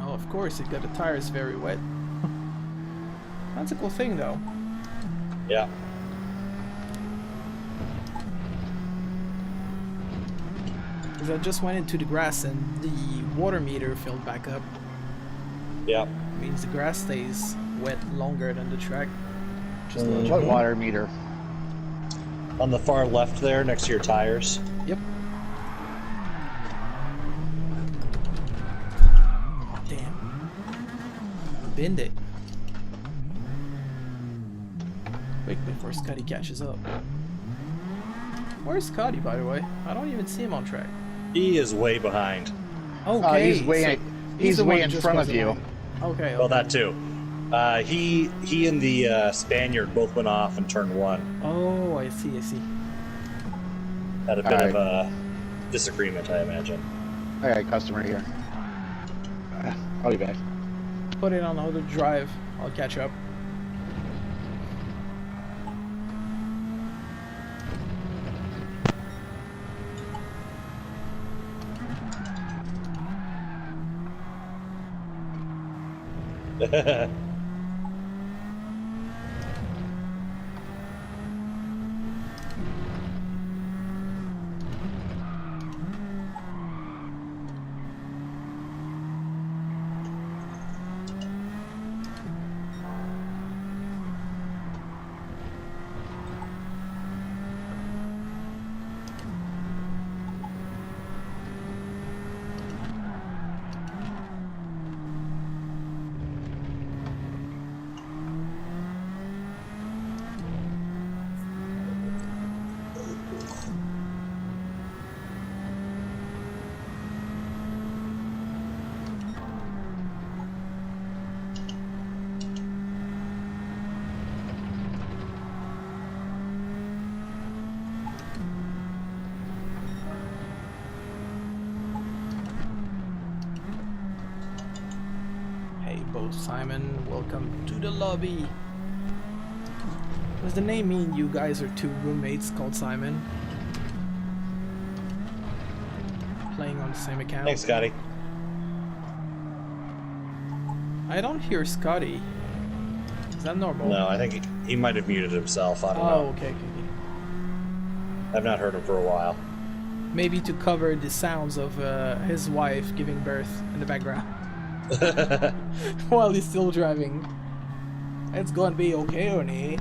Oh, of course, it got the tires very wet. That's a cool thing, though. Yeah. Because I just went into the grass and the water meter filled back up. Yeah. Means the grass stays wet longer than the track. Just What water meter? On the far left there, next to your tires. Yep. Damn. Bend it. Quick before Scotty catches up. Where's Scotty, by the way? I don't even see him on track. He is way behind. Okay. He's way, so he's the one way that in just front of wasn't you. on. Okay. Well, Okay. that too. He and the Spaniard both went off in turn one. Oh, I see. I see. Had a bit Alright. of a disagreement, I imagine. All right, customer here. I'll be back. Put it on auto drive. I'll catch up. Hello, Simon. Welcome to the lobby. Does the name mean you guys are two roommates called Simon? Playing on the same account? Thanks, Scotty. I don't hear Scotty. Is that normal? No, I think he might have muted himself. I don't know. Oh, okay. I've not heard him for a while. Maybe to cover the sounds of his wife giving birth in the background while he's still driving. It's gonna be okay, honey.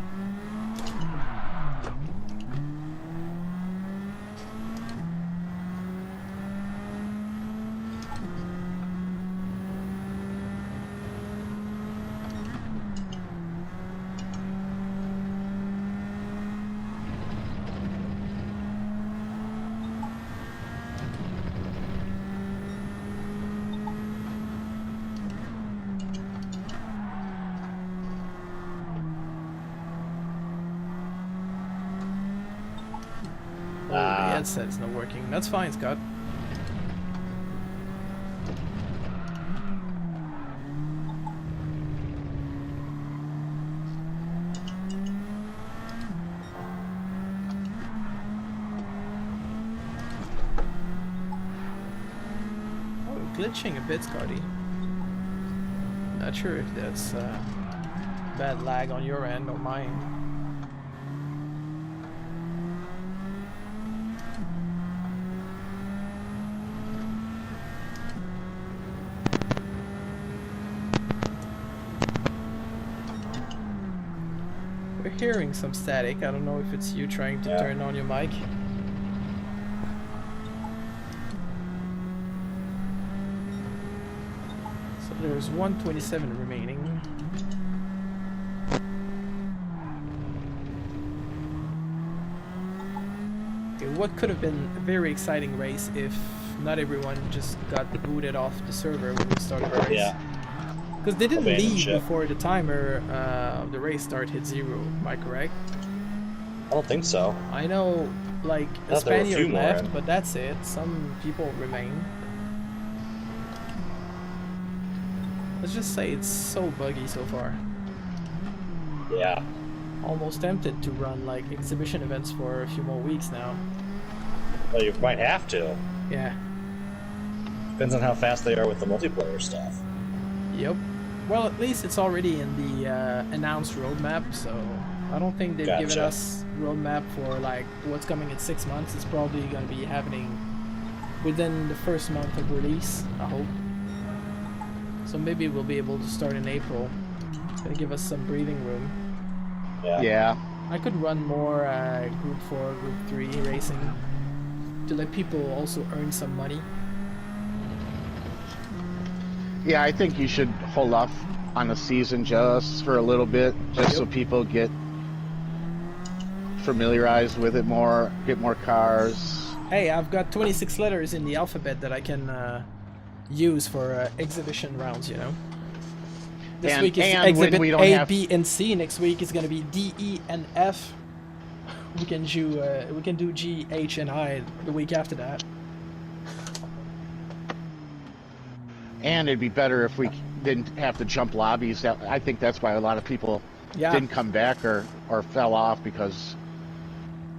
The headset's not working. That's fine, Scott. Oh, glitching a bit, Scotty. Not sure if that's bad lag on your end or mine. Hearing some static. I don't know if it's you trying to turn on your mic. So there's 127 remaining. Okay, what could have been a very exciting race if not everyone just got booted off the server when we started the race. Yeah. Because they didn't Abandoned leave ship. before the timer of the race start hit 0, am I correct? I don't think so. I know, like, a thought there were a few Spaniard more left, in. but that's it. Some people remain. Let's just say it's so buggy so far. Yeah. Almost tempted to run, like, exhibition events for a few more weeks now. Well, you might have to. Yeah. Depends on how fast they are with the multiplayer stuff. Yep. Well, at least it's already in the announced roadmap, so I don't think they've given Gotcha. us roadmap for like what's coming in 6 months. It's probably going to be happening within the first month of release, I hope. So maybe we'll be able to start in April. It's going to give us some breathing room. Yeah. I could run more Group 4, Group 3 racing to let people also earn some money. Yeah, I think you should hold off on the season just for a little bit, just so people get familiarized with it more, get more cars. Hey, I've got 26 letters in the alphabet that I can use for exhibition rounds, you know? This And- week is and when exhibit we don't A, have- B, and C. Next week is going to be D, E, and F. We can do G, H, and I the week after that. And it'd be better if we didn't have to jump lobbies. I think that's why a lot of people Yeah. didn't come back or fell off, because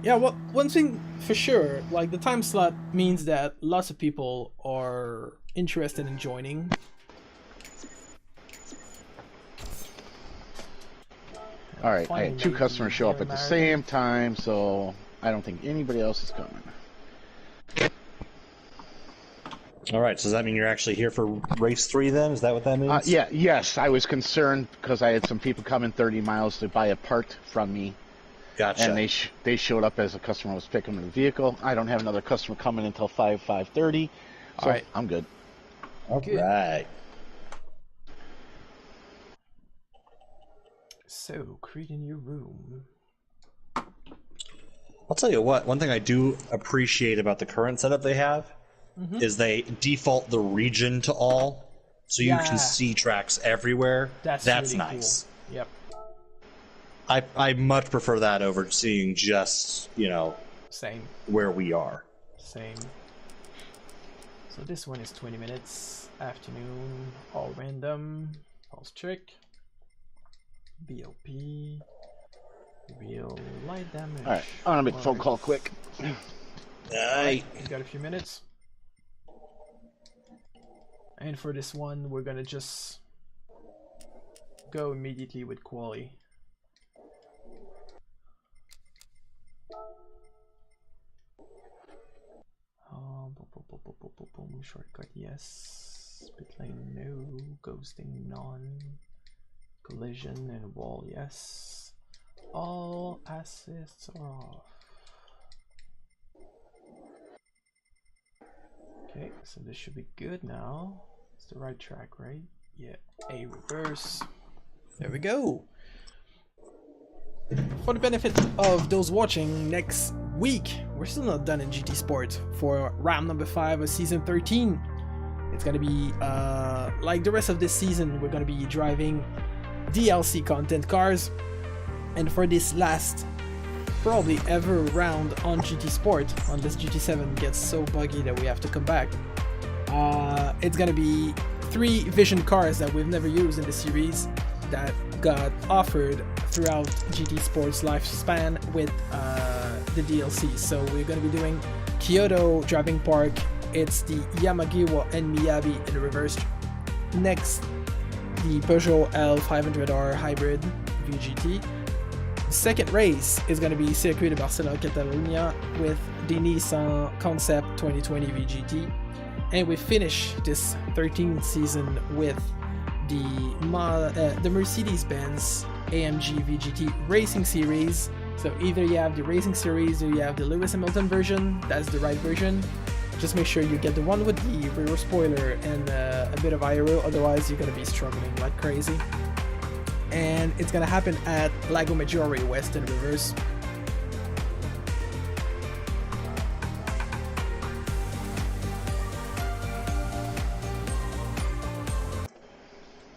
Yeah, well, one thing for sure, like the time slot means that lots of people are interested in joining. all right, I Finally, had 2 customers show up at the American. same time, so I don't think anybody else is coming. All right, so does that mean you're actually here for race 3 then? Is that what that means? Yes, I was concerned because I had some people coming 30 miles to buy a part from me, Gotcha. and they showed up as a customer was picking up the vehicle. I don't have another customer coming until 5:30, so All right. I'm good. All right. So, create a new room. I'll tell you what, one thing I do appreciate about the current setup they have is they default the region to all, so you Yeah. can see tracks everywhere. That's really nice. Cool. Yep. I much prefer that over seeing just, Same. where we are. Same. So this one is 20 minutes. Afternoon. All random. Pulse check. BOP. Real light damage. Alright, I want to make a phone call quick. Alright, you got a few minutes. And for this one, we're gonna just go immediately with quali. Boom, shortcut, yes. Split lane, no. Ghosting, none. Collision and wall, yes. All assists are off. Okay, so this should be good now. It's the right track, right? Yeah, a reverse. There we go. For the benefit of those watching, next week, we're still not done in GT Sport for round number 5 of season 13. It's gonna be like the rest of this season, we're gonna be driving DLC content cars. And for this last probably ever round on GT Sport, unless GT7 gets so buggy that we have to come back, it's gonna be 3 Vision cars that we've never used in the series that got offered throughout GT Sport's lifespan with the DLC. So we're gonna be doing Kyoto Driving Park, it's the Yamagiwa and Miyabi in reverse. Next, the Peugeot L500R Hybrid VGT. The second race is going to be Circuit de Barcelona Catalunya with the Nissan Concept 2020 VGT. And we finish this 13th season with the Mercedes-Benz AMG VGT Racing Series. So either you have the Racing Series or you have the Lewis Hamilton version. That's the right version. Just make sure you get the one with the rear spoiler and a bit of aero, otherwise you're going to be struggling like crazy. And it's going to happen at Lago Maggiore West in reverse.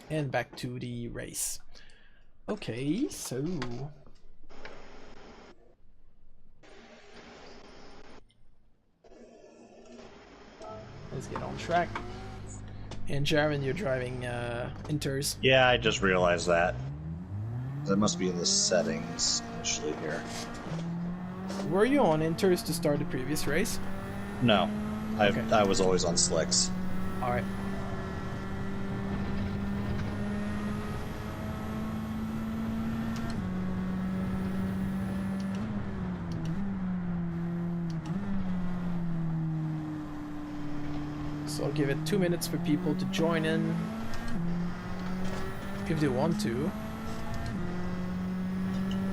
And back to the race. Okay, so let's get on track. And Jaron, you're driving Inters. Yeah, I just realized that. That must be in the settings initially here. Were you on Inters to start the previous race? No, Okay. I was always on slicks. Alright. So I'll give it 2 minutes for people to join in if they want to.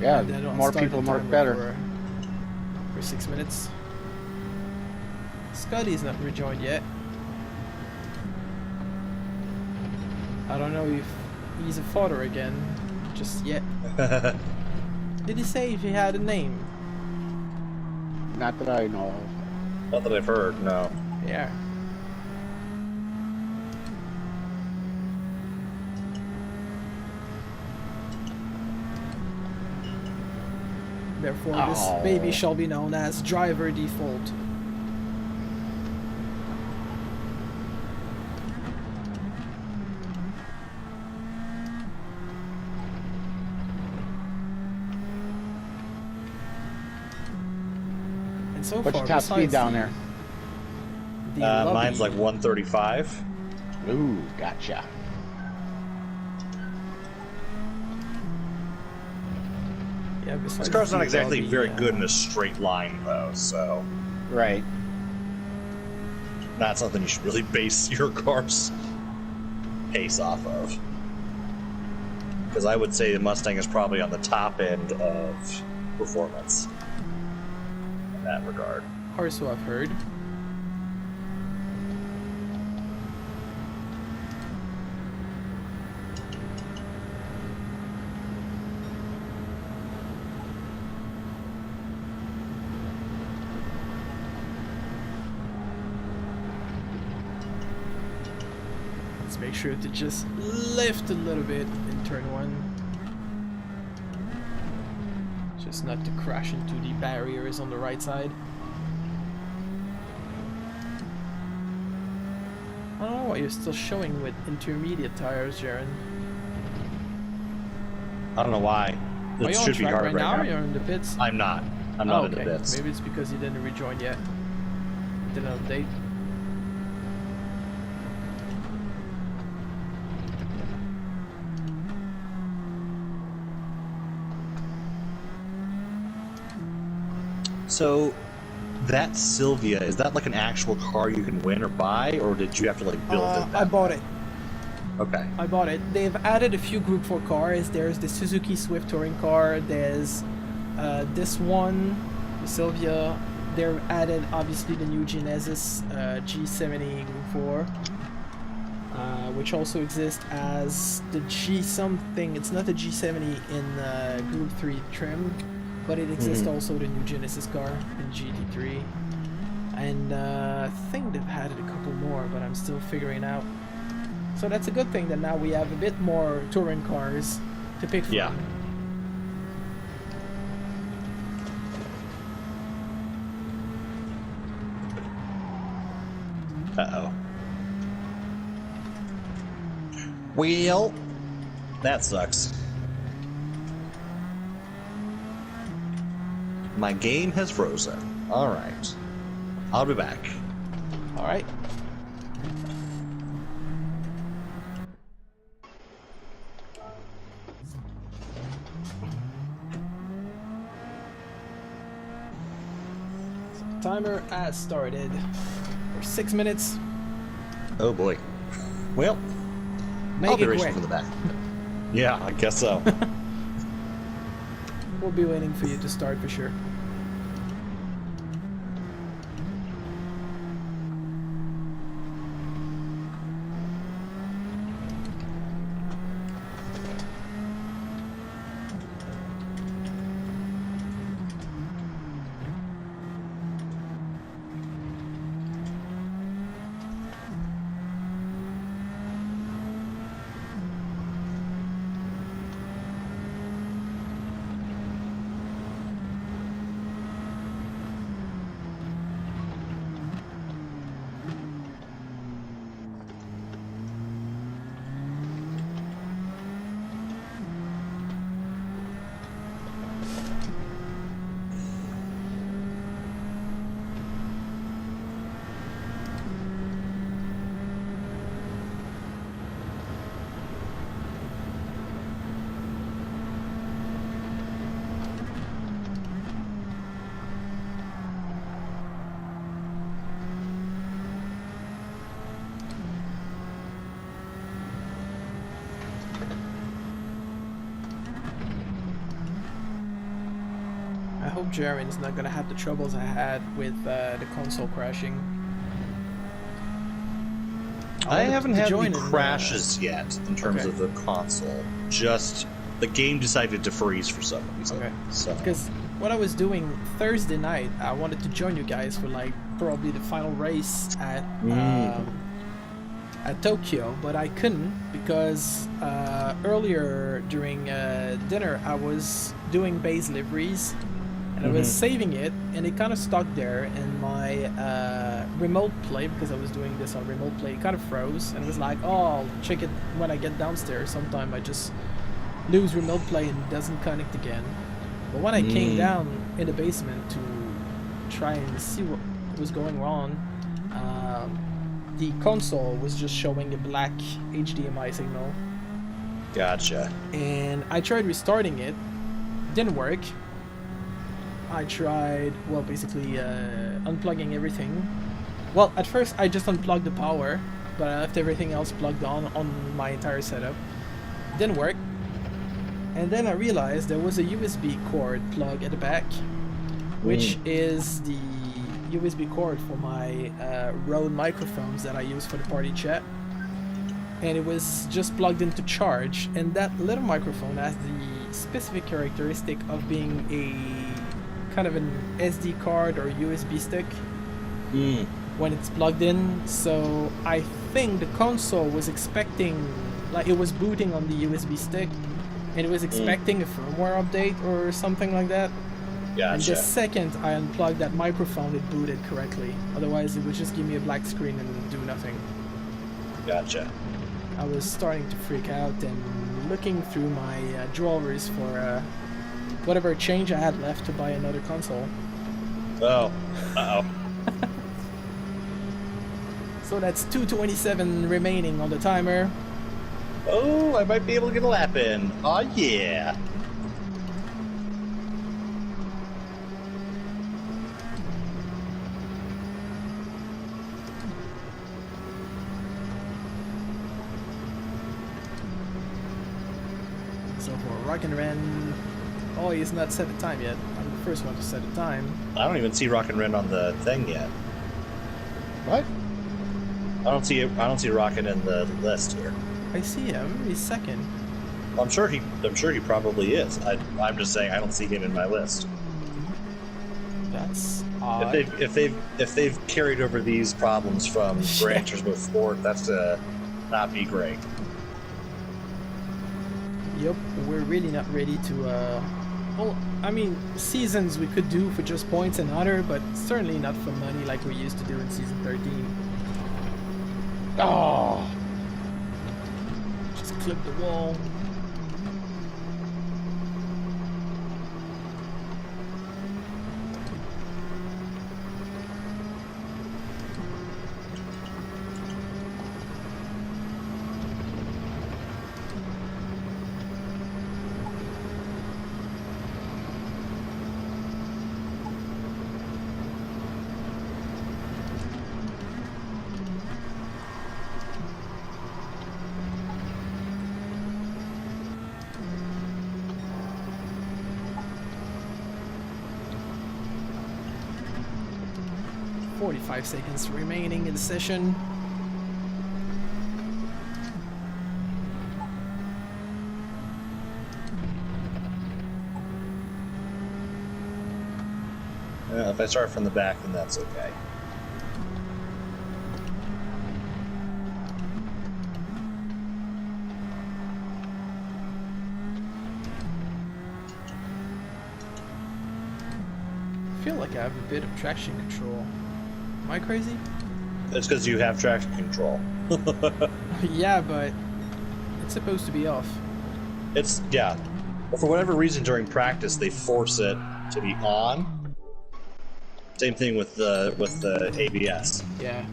Yeah, And then I'll more start people, the more timer better. For 6 minutes. Scotty's not rejoined yet. I don't know if he's a father again, just yet. Did he say if he had a name? Not that I know of. Not that I've heard, no. Yeah. Therefore, this baby shall be known as driver default. And so What's far, your top speed besides down there? the lobby- Mine's like 135. Ooh, gotcha. Yeah, This besides car's not the exactly lobby, very good in a straight line, though, so Right. not something you should really base your car's pace off of. Because I would say the Mustang is probably on the top end of performance in that regard. Or so I've heard. Let's make sure to just lift a little bit in turn 1. Just not to crash into the barriers on the right side. I don't know why you're still showing with intermediate tires, Jaren. I don't know why. Are It you on should be track hard right now, or you're in the pits? I'm not. I'm not in the okay. bits. Maybe it's because you didn't rejoin yet. Didn't update. So, that Sylvia, is that like an actual car you can win or buy, or did you have to like build it? I bought it. Okay. I bought it. They've added a few Group 4 cars. There's the Suzuki Swift Touring car. There's this one, the Sylvia. They've added obviously the new Genesis G70 Group 4, which also exists as the G something. It's not the G70 in Group 3 trim, but it exists also the new Genesis car in GT3. And I think they've added a couple more, but I'm still figuring out. So that's a good thing that now we have a bit more touring cars to pick from. Yeah. Uh-oh. Well, that sucks. My game has frozen. Alright. I'll be back. Alright. Timer has started for 6 minutes. Oh boy. Well, Make I'll be it racing quick. from the back. Yeah, I guess so. We'll be waiting for you to start for sure. I hope Jaren's not gonna have the troubles I had with the console crashing. I haven't had any in, crashes yet in terms okay. of the console. Just the game decided to freeze for some reason. Okay. So Because what I was doing Thursday night, I wanted to join you guys for like probably the final race at Tokyo, but I couldn't because earlier during dinner I was doing base liveries and I was saving it, and it kind of stuck there, and my remote play, because I was doing this on remote play, kind of froze, and it was like, oh, I'll check it when I get downstairs. Sometime I just lose remote play and it doesn't connect again. But when I came down in the basement to try and see what was going wrong, the console was just showing a black HDMI signal. Gotcha. And I tried restarting it, didn't work. I tried, well, basically unplugging everything. Well, at first I just unplugged the power, but I left everything else plugged on my entire setup. Didn't work. And then I realized there was a USB cord plug at the back, which is the USB cord for my Rode microphones that I use for the party chat. And it was just plugged into charge, and that little microphone has the specific characteristic of being a kind of an SD card or USB stick when it's plugged in. So I think the console was expecting, like, it was booting on the USB stick, and it was expecting a firmware update or something like that. Gotcha. And the second I unplugged that microphone, it booted correctly. Otherwise, it would just give me a black screen and do nothing. Gotcha. I was starting to freak out and looking through my drawers for whatever change I had left to buy another console. Oh. Uh-oh. So that's 2:27 remaining on the timer. Oh, I might be able to get a lap in. Oh, yeah. So for Rock and Ren, oh, he's not set a time yet. I'm the first one to set a time. I don't even see Rock and Ren on the thing yet. What? I don't see Rockin' in the list here. I see him. He's second. I'm sure he probably is. I'm just saying I don't see him in my list. That's odd. If they've carried over these problems from Gran Turismo 4, that's not be great. Yep, we're really not ready to. Well, I mean, seasons we could do for just points and other, but certainly not for money like we used to do in season 13. Oh, Just clip the wall. .45 seconds remaining in the session. If I start from the back, then that's okay. I feel like I have a bit of traction control. Am I crazy? It's because you have traction control. Yeah, but it's supposed to be off. It's, yeah. But for whatever reason during practice they force it to be on. Same thing with the ABS. Yeah.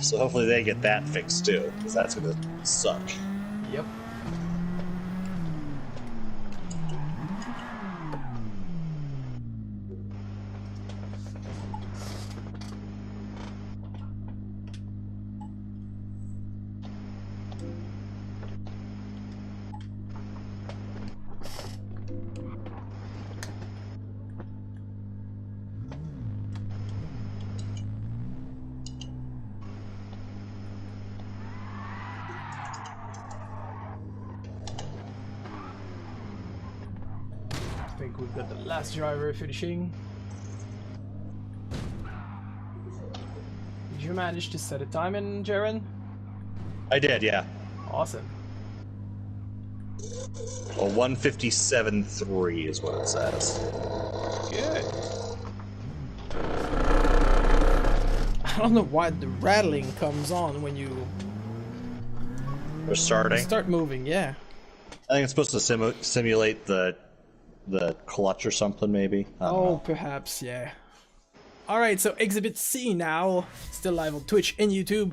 So hopefully they get that fixed too, because that's gonna suck. Yep. I think we've got the last driver finishing. Did you manage to set a time in, Jaren? I did, yeah. Awesome. Well, 157.3 is what it says. Good. I don't know why the rattling comes on when you We're starting. start moving, yeah. I think it's supposed to simulate the clutch or something, maybe. I don't Oh, know. perhaps, yeah. Alright, so Exhibit C now. Still live on Twitch and YouTube.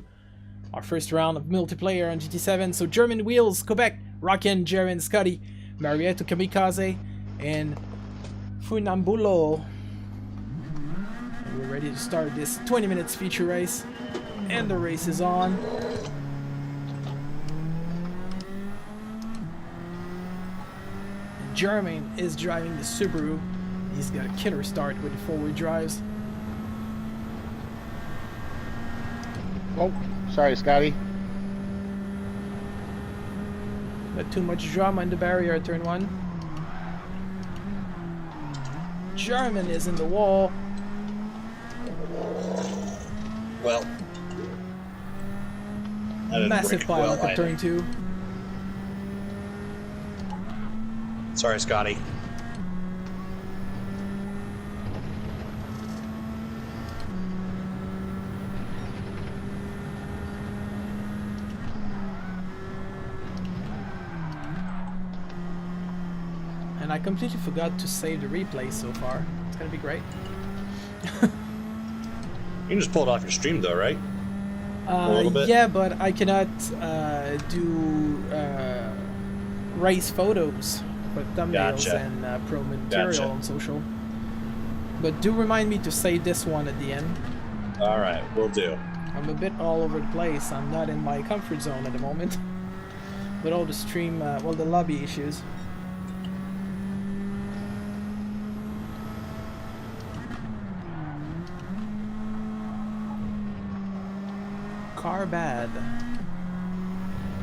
Our first round of multiplayer on GT7. So German Wheels, Quebec, Rockin, Jaren, Scotty, Marietto Kamikaze, and Funambulo. And we're ready to start this 20 minutes feature race. And the race is on. Jermaine is driving the Subaru. He's got a killer start with the forward drives. oh, sorry, Scotty. Not too much drama in the barrier at turn 1. German is in the wall. Well, I didn't Massive brake pile well at either. turn 2. Sorry, Scotty. And I completely forgot to save the replay so far. It's gonna be great. You can just pull it off your stream, though, right? A little bit? Yeah, but I cannot do race photos for thumbnails Gotcha. and promo material Gotcha. on social. But do remind me to save this one at the end. All right, we'll do. I'm a bit all over the place. I'm not in my comfort zone at the moment. With all the stream, well, the lobby issues. Car bad.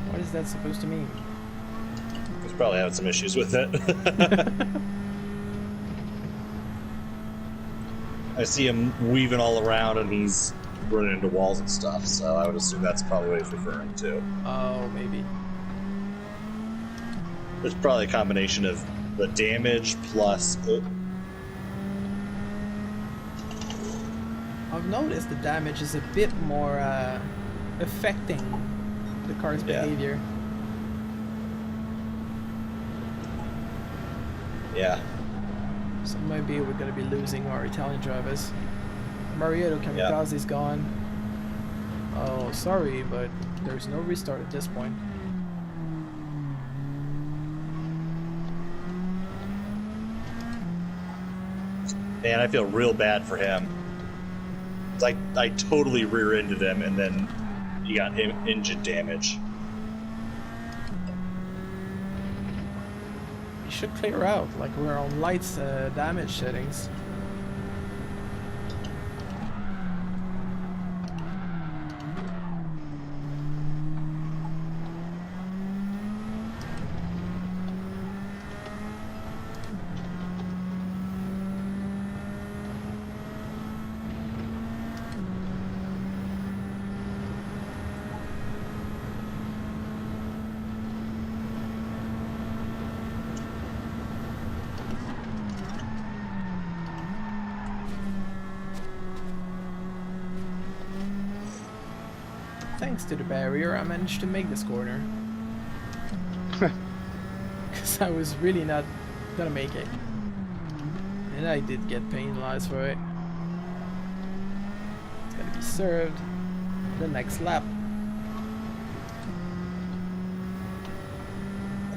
What is that supposed to mean? He's probably having some issues with it. I see him weaving all around and he's running into walls and stuff, so I would assume that's probably what he's referring to. Oh, maybe. There's probably a combination of the damage plus... I've noticed the damage is a bit more affecting the car's behavior. Yeah. So maybe we're gonna be losing our Italian drivers. Mariotto Kamikaze's gone. Oh, sorry, but there's no restart at this point. Man, I feel real bad for him. I totally rear-ended him, and then he got engine damage. We should clear out, like we're on lights damage settings. Thanks to the barrier, I managed to make this corner. Because I was really not gonna make it. And I did get penalized for it. It's gonna be served the next lap.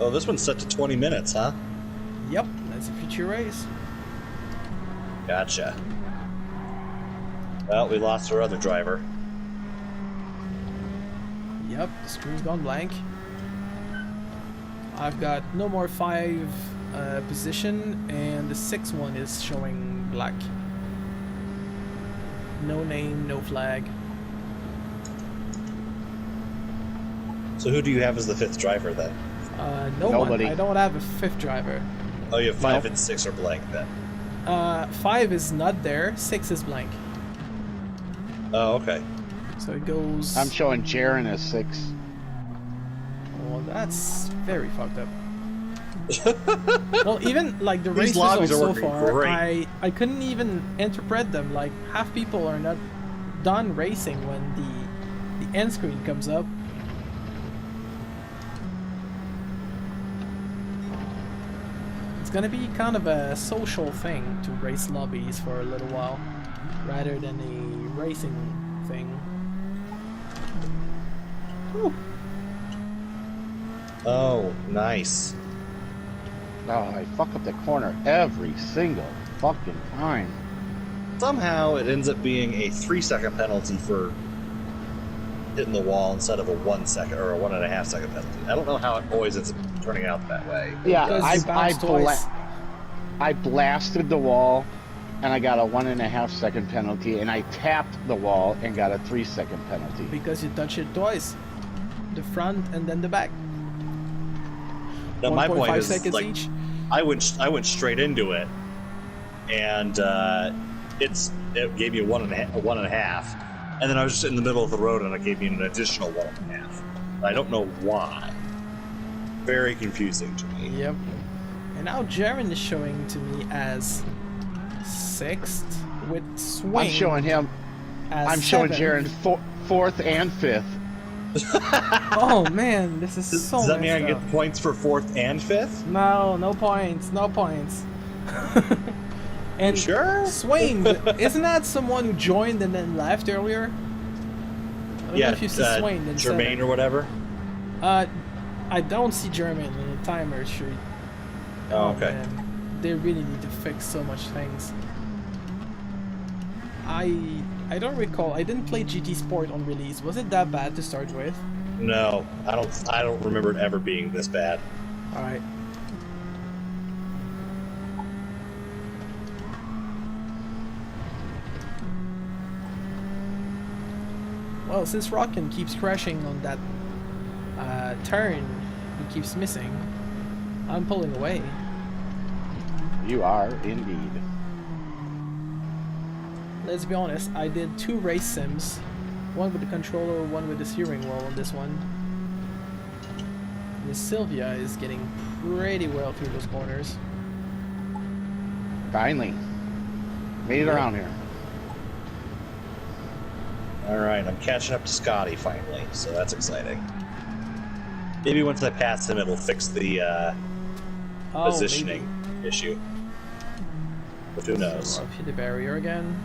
Oh, this one's set to 20 minutes, huh? Yep, that's a future race. Gotcha. Well, we lost our other driver. Yep, the screen's gone blank. I've got no more 5 position, and the 6th one is showing black. No name, no flag. So who do you have as the 5th driver then? Nobody. One. I don't have a 5th driver. Oh, you have 5 Nope. and 6 are blank then. 5 is not there, 6 is blank. Oh, okay. So it goes... I'm showing Jaren as 6. Well, that's very fucked up. Well, even like the race These lobbies results are so working far, great. I couldn't even interpret them. Like half people are not done racing when the end screen comes up. It's gonna be kind of a social thing to race lobbies for a little while, rather than a racing thing. Whew. Oh, nice. Oh, I fuck up the corner every single fucking time. Somehow it ends up being a 3-second penalty for hitting the wall instead of a 1 second or a 1.5 second penalty. I don't know how it always ends up turning out that way. Yeah, Because you bounced twice. I blasted the wall, and I got a 1.5 second penalty, and I tapped the wall and got a 3-second penalty. Because you touched it twice. The front and then the back. Now, my point 1.5 is, seconds like, each. I went straight into it, and it gave me a 1.5, and then I was just in the middle of the road, and it gave me an additional 1.5. I don't know why. Very confusing to me. Yep. And now Jaren is showing to me as 6th with swing. I'm showing him. as I'm showing 7th. Jaren 4th and 5th. Oh man, this is so Does that mean I messed get up. points for 4th and 5th? No, no points, no points. And Sure? Swain, isn't that someone who joined and then left earlier? I don't know if you see Swain in Jermaine or whatever. I don't see Jermaine in the timer sheet. Oh, okay. Man. They really need to fix so much things. I don't recall. I didn't play GT Sport on release. Was it that bad to start with? No, I don't remember it ever being this bad. All right. Well, since Rockin keeps crashing on that turn, he keeps missing. I'm pulling away. You are indeed. Let's be honest, I did 2 race sims. One with the controller, one with the steering wheel on this one. Miss Sylvia is getting pretty well through those corners. Finally. Made it around here. Alright, I'm catching up to Scotty finally, so that's exciting. Maybe once I pass him, it'll fix the positioning issue. But who knows? So I've hit the barrier again.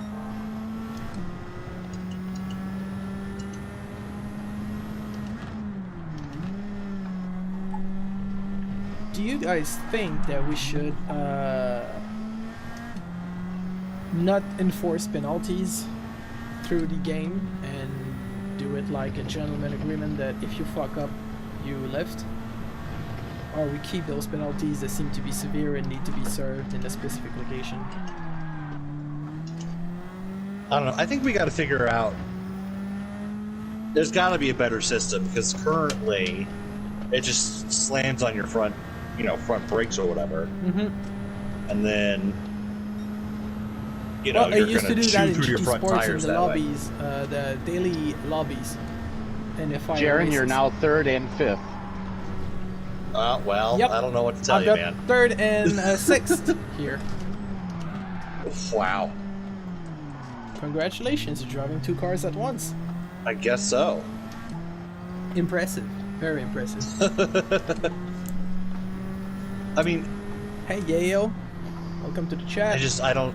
Do you guys think that we should not enforce penalties through the game and do it like a gentleman agreement that if you fuck up, you lift? Or we keep those penalties that seem to be severe and need to be served in a specific location? I don't know. I think we got to figure out. There's got to be a better system because currently it just slams on your front, front brakes or whatever, and then well, I you're used to gonna do that in chew through your GT front Sports in tires the that way. lobbies, the daily lobbies. And if I Jaron, you're now 3rd and 5th. Well, Yep. I don't know what to tell I've you, got man. 3rd and 6th here. Wow. Congratulations, you're driving 2 cars at once. I guess so. Impressive. Very impressive. I mean, Hey Yayo, welcome to the chat. I don't.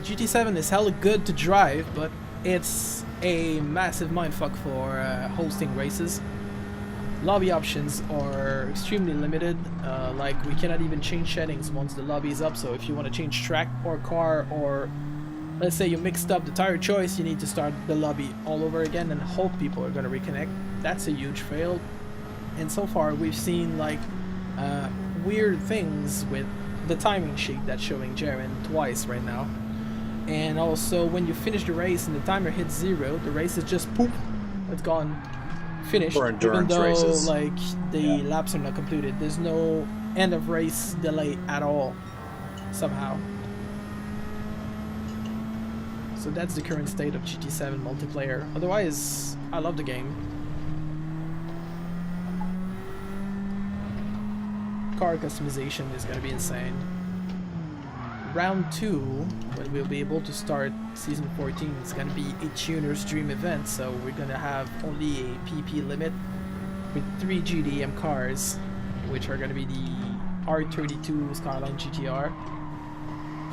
GT7 is hella good to drive, but it's a massive mindfuck for hosting races. Lobby options are extremely limited, like we cannot even change settings once the lobby is up, so if you want to change track or car, or let's say you mixed up the tire choice, you need to start the lobby all over again and hope people are going to reconnect. That's a huge fail. And so far we've seen like weird things with the timing sheet that's showing Jaren twice right now. And also when you finish the race and the timer hits 0, the race is just poof, it's gone. Finished, For endurance even though races. like the laps are not completed. There's no end of race delay at all somehow. So that's the current state of GT7 multiplayer. Otherwise, I love the game. Car customization is gonna be insane. Round 2, when we'll be able to start Season 14, it's gonna be a tuner's dream event, so we're gonna have only a PP limit with 3 GDM cars, which are gonna be the R32 Skyline GTR.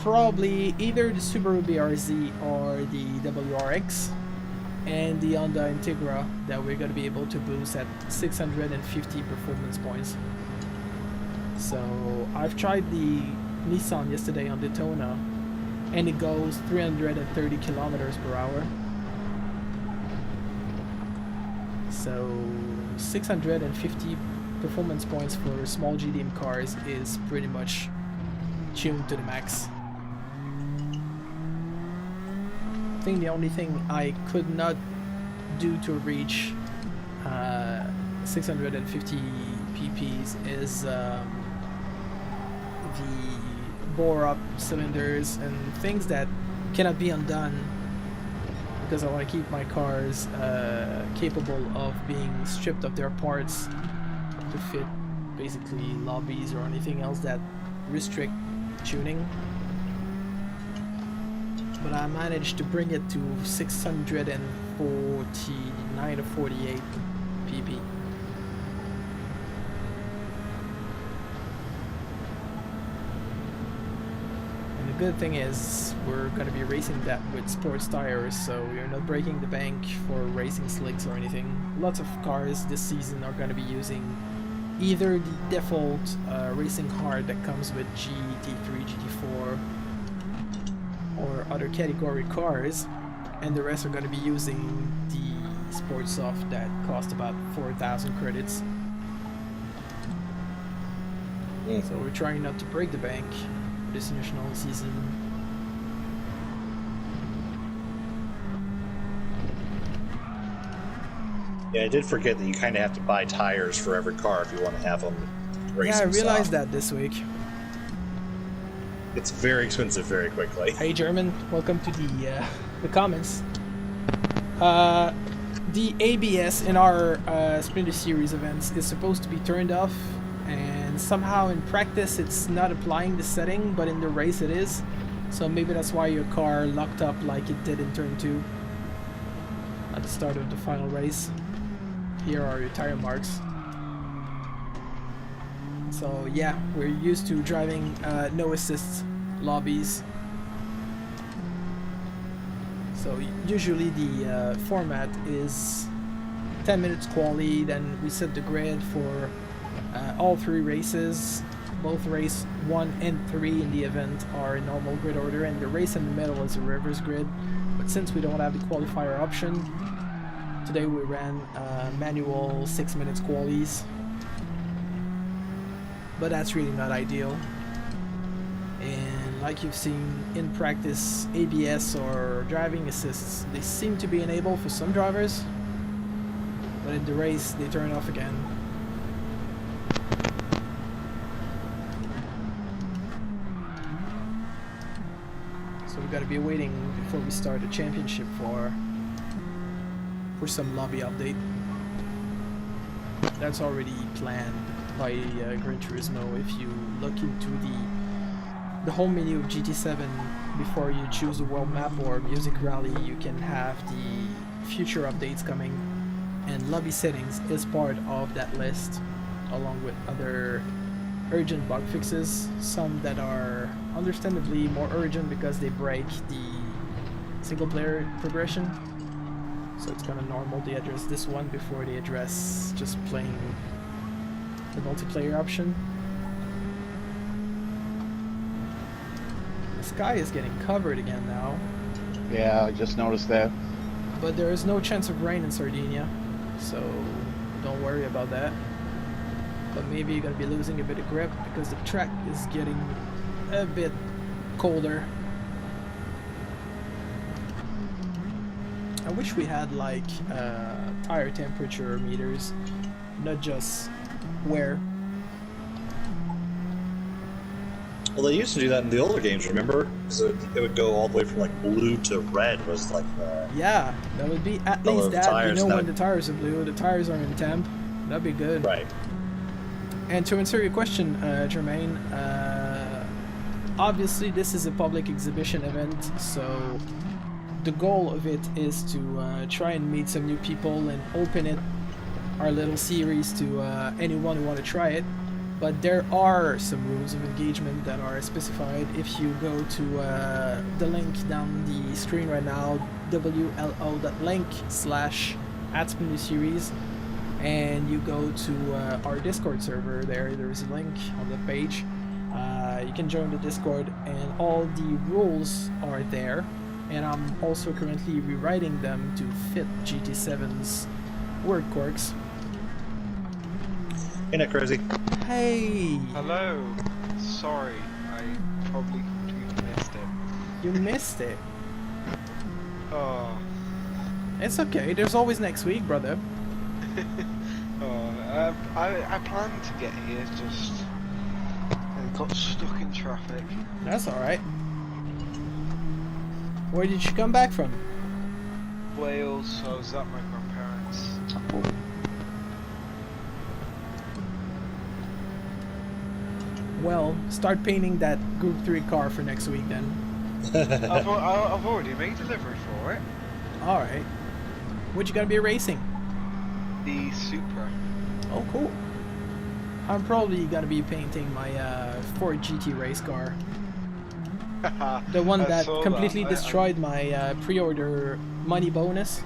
Probably either the Subaru BRZ or the WRX, and the Honda Integra that we're gonna be able to boost at 650 performance points. So I've tried the Nissan yesterday on Daytona, and it goes 330 kilometers per hour. So 650 performance points for small GDM cars is pretty much tuned to the max. I think the only thing I could not do to reach 650 PPs is the bore up cylinders and things that cannot be undone, because I want to keep my cars capable of being stripped of their parts to fit basically lobbies or anything else that restrict tuning. But I managed to bring it to 649 or 48 GP. And the good thing is we're going to be racing that with sports tires, so you're not breaking the bank for racing slicks or anything. Lots of cars this season are going to be using either the default racing hard that comes with GT3, GT4 or other category cars, and the rest are going to be using the sports soft that cost about 4,000 credits. So we're trying not to break the bank this national season. Yeah, I did forget that you kind of have to buy tires for every car if you want to have them racing. Yeah, I realized soft. that this week. It's very expensive very quickly. Hey German, welcome to the comments. The ABS in our Splinter Series events is supposed to be turned off, and somehow in practice it's not applying the setting, but in the race it is. So maybe that's why your car locked up like it did in turn 2 at the start of the final race. Here are your tire marks. So yeah, we're used to driving no assist lobbies. So usually the format is 10 minutes quali, then we set the grid for all 3 races. Both race 1 and 3 in the event are in normal grid order, and the race in the middle is a reverse grid. But since we don't have the qualifier option, today we ran manual 6 minutes qualies. But that's really not ideal. And like you've seen in practice, ABS or driving assists, they seem to be enabled for some drivers, but in the race they turn off again. So we've got to be waiting before we start the championship for some lobby update. That's already planned by Gran Turismo. If you look into the home menu of GT7 before you choose a world map or music rally, you can have the future updates coming, and lobby settings is part of that list, along with other urgent bug fixes, some that are understandably more urgent because they break the single player progression. So it's kind of normal they address this one before they address just playing the multiplayer option. The sky is getting covered again now. Yeah, I just noticed that. But there is no chance of rain in Sardegna, so don't worry about that. But maybe you're going to be losing a bit of grip because the track is getting a bit colder. I wish we had like tire temperature meters, not just wear. Well, they used to do that in the older games, remember? So it would go all the way from like blue to red was like the... Yeah, that would be at color least of that. tires, You know, that when would- the tires are blue, the tires are in temp. That'd be good. Right. And to answer your question, Jermaine, obviously this is a public exhibition event, so the goal of it is to try and meet some new people and open it, our little series, to anyone who want to try it. But there are some rules of engagement that are specified. If you go to the link down the screen right now, wlo.link/@SplinterSeries, and you go to our Discord server, there's a link on the page. You can join the Discord, and all the rules are there. And I'm also currently rewriting them to fit GT7's word quirks. Ain't that crazy? Hey! Hello. Sorry, I probably completely missed it. You missed it. Oh, It's okay, there's always next week, brother. I planned to get here, just I got stuck in traffic. That's alright. Where did you come back from? Wales, so I was at my grandparents'. Well, start painting that Group 3 car for next week then. I've already made delivery for it. Alright. What you gonna be racing? the Supra. Oh, cool. I'm probably gonna be painting my Ford GT race car. The one I that saw completely that. destroyed my pre-order money bonus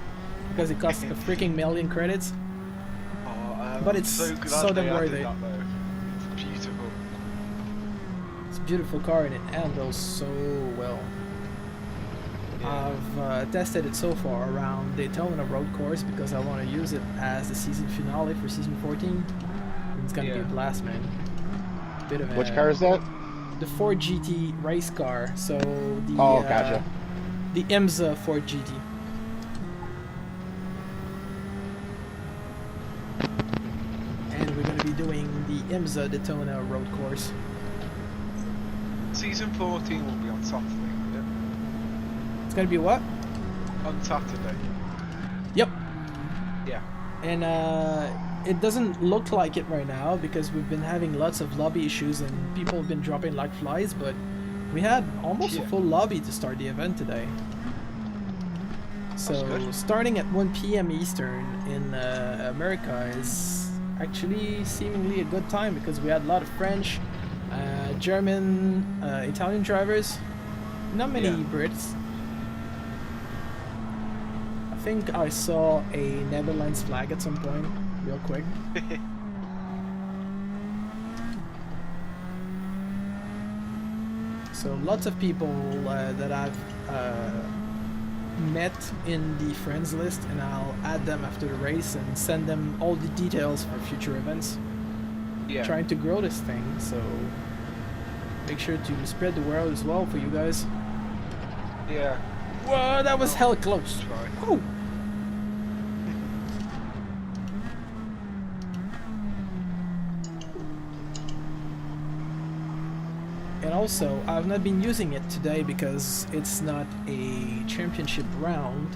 because it cost a freaking million credits. But I'm it's so glad so they damn worth added it. that, though. It's beautiful. It's a beautiful car and it handles so well. Yeah. I've tested it so far around Daytona road course because I want to use it as the season finale for season 14. And it's gonna be a blast, man. Bit of Which car is that? The Ford GT race car. So the Gotcha. the IMSA Ford GT. And we're gonna be doing the IMSA Daytona road course. Season 14 will be on Saturday, will it? It's gonna be what? On Saturday. Yep. Yeah. And it doesn't look like it right now because we've been having lots of lobby issues and people have been dropping like flies, but we had almost a full lobby to start the event today. So starting at 1 p.m. Eastern in America is actually seemingly a good time because we had a lot of French, German, Italian drivers, not many Brits. I think I saw a Netherlands flag at some point, real quick. So lots of people that I've met in the friends list, and I'll add them after the race and send them all the details for future events. Yeah. Trying to grow this thing, so make sure to spread the word as well for you guys. Yeah. Whoa, that was hell close. Oh. And also, I've not been using it today because it's not a championship round,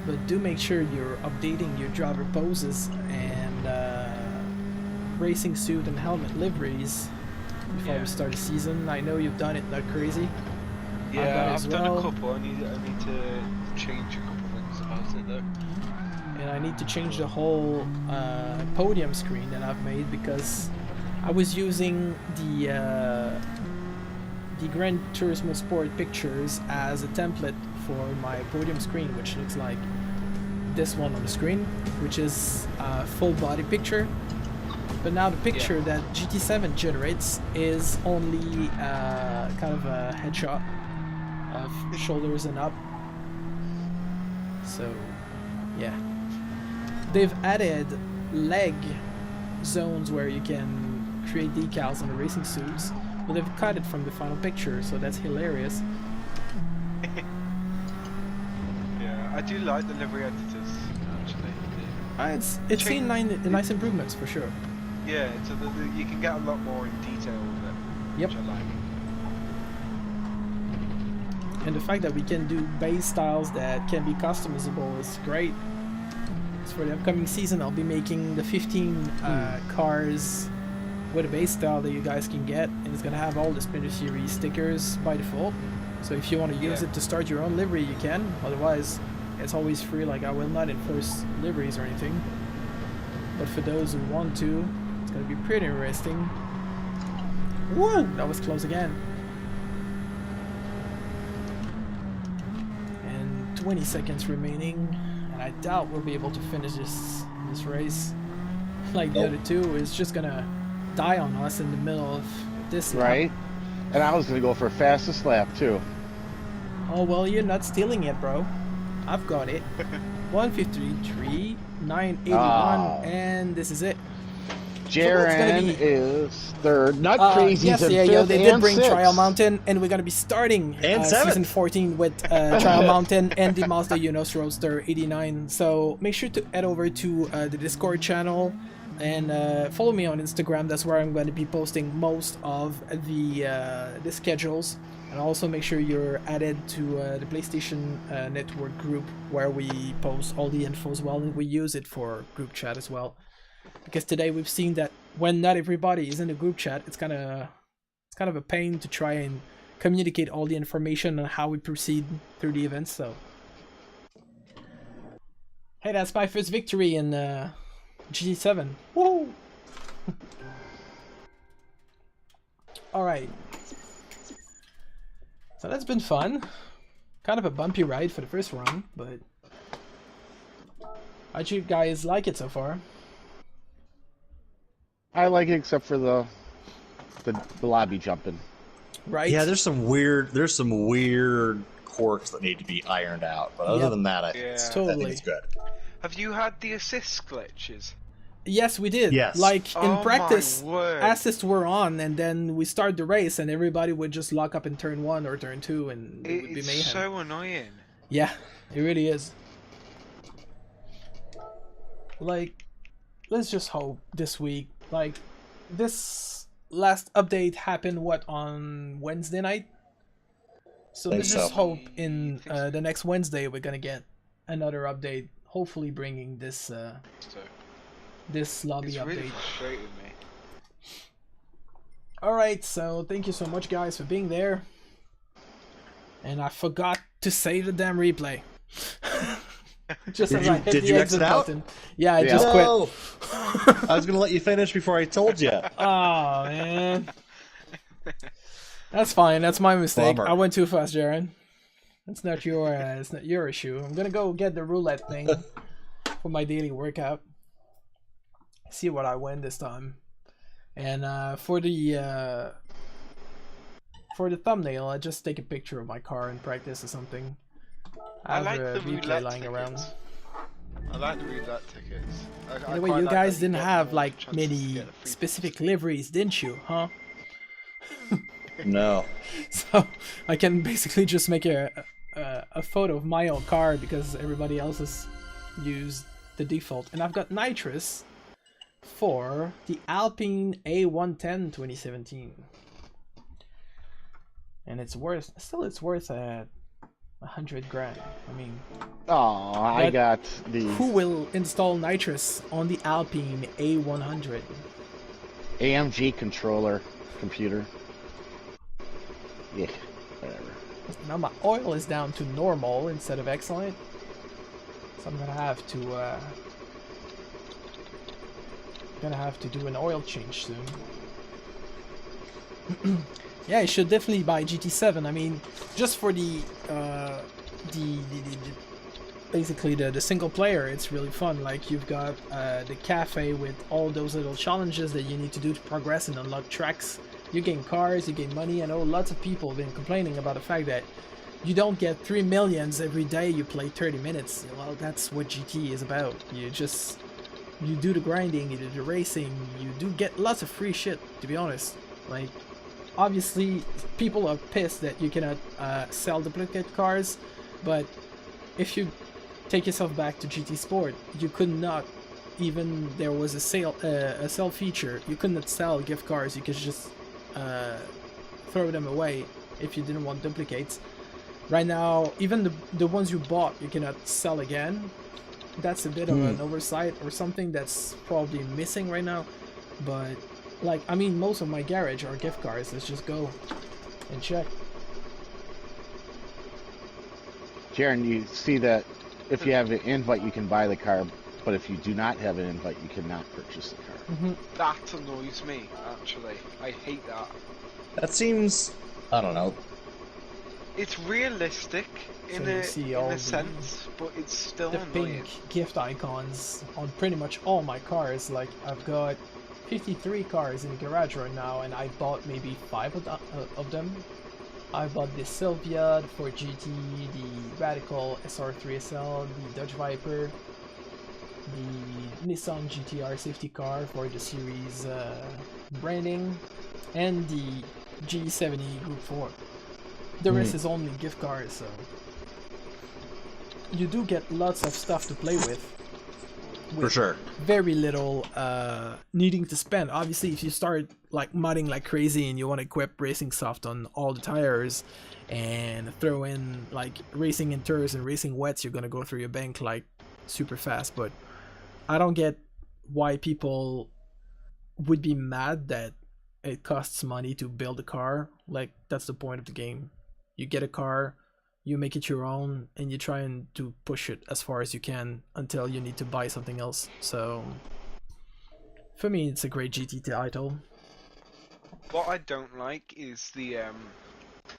but do make sure you're updating your driver poses and racing suit and helmet liveries before we start the season. I know you've done it like crazy. Yeah, I've done a couple. I need to change a couple things about it though. And I need to change the whole podium screen that I've made because I was using the Gran Turismo Sport pictures as a template for my podium screen, which looks like this one on the screen, which is a full body picture. But now the picture that GT7 generates is only kind of a headshot of shoulders and up. So yeah, they've added leg zones where you can create decals on the racing suits, but they've cut it from the final picture, so that's hilarious. Yeah, I do like the livery editors actually. It's seen nice improvements for sure. Yeah, so you can get a lot more in detail with it. Yep. Which I like. And the fact that we can do base styles that can be customizable is great. So for the upcoming season, I'll be making the 15 cars with a base style that you guys can get, and it's gonna have all the Splinter Series stickers by default. So if you want to use it to start your own livery, you can. Otherwise, it's always free. Like, I will not enforce liveries or anything. But for those who want to, it's gonna be pretty interesting. Whoa, that was close again. And 20 seconds remaining, and I doubt we'll be able to finish this race. Like the other two, it's just gonna die on us in the middle of this lap. Right? And I was gonna go for fastest lap too. Oh well, you're not stealing it, bro. I've got it. 153, 981, and this is it. Jaren is third. Not crazy. Yes, in yeah, fifth they did and bring sixth. Trial Mountain, and we're gonna be starting season 14 with Trial Mountain and the Mazda Unos Roadster 89. So make sure to head over to the Discord channel and follow me on Instagram. That's where I'm going to be posting most of the schedules. And also make sure you're added to the PlayStation Network group where we post all the info as well, and we use it for group chat as well. Because today we've seen that when not everybody is in the group chat, it's kind of a pain to try and communicate all the information on how we proceed through the events. So, hey, that's my first victory in GT7. Woo! Alright. So that's been fun. Kind of a bumpy ride for the first run, but how'd you guys like it so far? I like it except for the lobby jumping. Right? Yeah, there's some weird quirks that need to be ironed out, but other Yep. than that, I Totally. think it's good. Have you had the assist glitches? Yes, we did. Yes. Like in Oh practice, my word. assists were on, and then we start the race, and everybody would just lock up in turn 1 or turn 2, and it would be It's mayhem. so annoying. Yeah, it really is. Like, let's just hope this week. Like, this last update happened on Wednesday night. So Think let's just so. hope in the next Wednesday we're gonna get another update. Hopefully, bringing this So this lobby it's update. really frustrating me. Alright, so thank you so much guys for being there. And I forgot to save the damn replay. Just as I hit did the you exit exit out? button. Yeah, I just quit. No! I was gonna let you finish before I told you. Oh man. That's fine, that's my mistake. Bummer. I went too fast, Jaren. It's not your issue. I'm gonna go get the roulette thing for my daily workout. See what I win this time. And for the thumbnail, I just take a picture of my car and practice or something. I I have like a the replay roulette lying around. tickets. I like the roulette tickets. Anyway, you guys didn't have like many specific liveries, didn't you? Huh? No. So I can basically just make a photo of my own car because everybody else has used the default. And I've got nitrous for the Alpine A110 2017. And it's worth 100 grand. I mean, Oh, I got the who will install nitrous on the Alpine A100? AMG controller computer. Yeah, whatever. Now my oil is down to normal instead of excellent, so I'm gonna have to do an oil change soon. Yeah, you should definitely buy GT7. I mean, just for the basically the single player, it's really fun. Like you've got the cafe with all those little challenges that you need to do to progress and unlock tracks. You gain cars, you gain money. I know lots of people have been complaining about the fact that you don't get 3 millions every day you play 30 minutes. Well, that's what GT is about. You do the grinding, you do the racing, you do get lots of free shit, to be honest. Like, obviously, people are pissed that you cannot sell duplicate cars, but if you take yourself back to GT Sport, you could not, even there was a sell feature, you could not sell gift cards, you could just throw them away if you didn't want duplicates. Right now, even the ones you bought, you cannot sell again. That's a bit of an oversight or something that's probably missing right now. But, like, I mean, most of my garage are gift cards. Let's just go and check. Jaren, you see that if you have an invite, you can buy the car, but if you do not have an invite, you cannot purchase the car. That annoys me, actually. I hate that. That seems, I don't know. It's realistic in So you see all a the- sense, but it's still The annoying. pink gift icons on pretty much all my cars. Like, I've got 53 cars in the garage right now, and I bought maybe 5 of them. I bought the Sylvia, the Ford GT, the Radical SR3SL, the Dodge Viper, the Nissan GTR safety car for the series branding, and the G70 Group 4. The rest is only gift cards, so you do get lots of stuff to play with. For sure. Very little needing to spend. Obviously, if you start like modding like crazy and you want to equip racing soft on all the tires and throw in like racing inters and racing wets, you're gonna go through your bank like super fast. But I don't get why people would be mad that it costs money to build a car. Like, that's the point of the game. You get a car, you make it your own, and you try and to push it as far as you can until you need to buy something else. So For me, it's a great GT title. What I don't like is the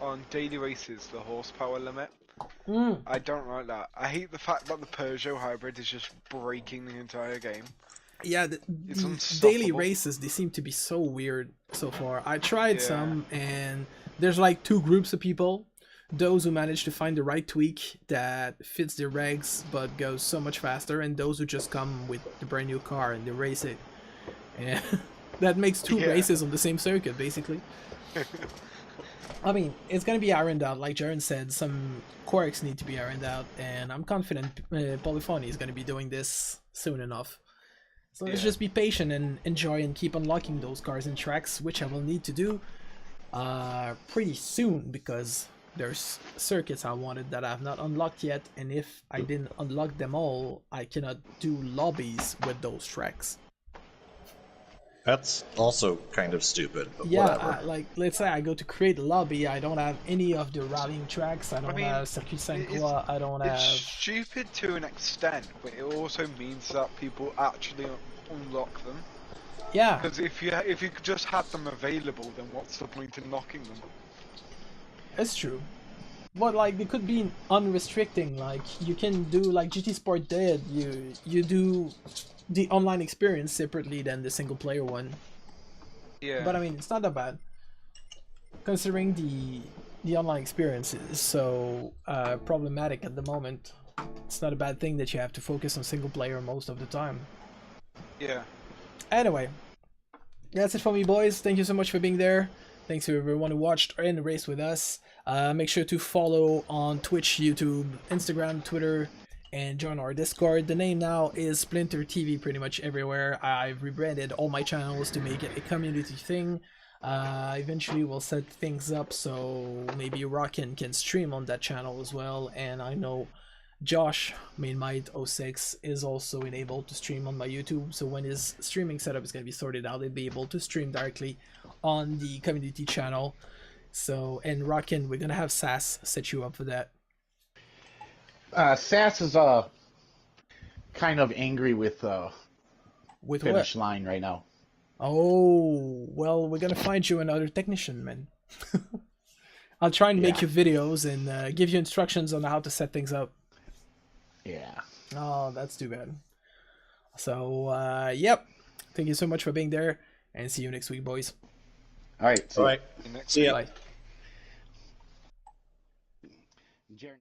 on daily races the horsepower limit. I don't like that. I hate the fact that the Peugeot hybrid is just breaking the entire game. Yeah, It's the daily unstoppable. races, they seem to be so weird so far. I tried Yeah. some, and there's like two groups of people. Those who manage to find the right tweak that fits their regs but goes so much faster, and those who just come with the brand new car and they race it. And that makes two Yeah. races on the same circuit, basically. I mean, it's gonna be ironed out, like Jaren said, some quirks need to be ironed out, and I'm confident Polyphony is gonna be doing this soon enough. So let's Yeah. just be patient and enjoy and keep unlocking those cars and tracks, which I will need to do pretty soon, because there's circuits I wanted that I have not unlocked yet, and if I didn't unlock them all, I cannot do lobbies with those tracks. That's also kind of stupid, but Yeah, whatever. like, let's say I go to create a lobby, I don't have any of the rallying tracks, I don't mean, have Circuit Saint-Croix, I don't It's have... stupid to an extent, but it also means that people actually unlock them. Yeah, Because if you just had them available, then what's the point in knocking them? it's true. But like, they could be unrestricting, like, you can do, like GT Sport did, you do the online experience separately than the single player one. Yeah. But I mean, it's not that bad, considering the online experience is so problematic at the moment. It's not a bad thing that you have to focus on single player most of the time. Yeah. Anyway, that's it for me, boys. Thank you so much for being there. Thanks to everyone who watched and raced with us. Make sure to follow on Twitch, YouTube, Instagram, Twitter, and join our Discord. The name now is Splinter TV pretty much everywhere. I've rebranded all my channels to make it a community thing. Eventually we'll set things up so maybe Rockin can stream on that channel as well, and I know Josh, MainMight06, is also enabled to stream on my YouTube, so when his streaming setup is going to be sorted out, he'll be able to stream directly on the community channel. So, and Rockin, we're going to have Sass set you up for that. Sass is kind of angry with With finish what? line right now. Oh, well, we're going to find you another technician, man. I'll try and make Yeah. you videos and give you instructions on how to set things up. Yeah. Oh, that's too bad. So, yep. Thank you so much for being there, and see you next week, boys. All right. All right. Next See ya. Bye. Jared.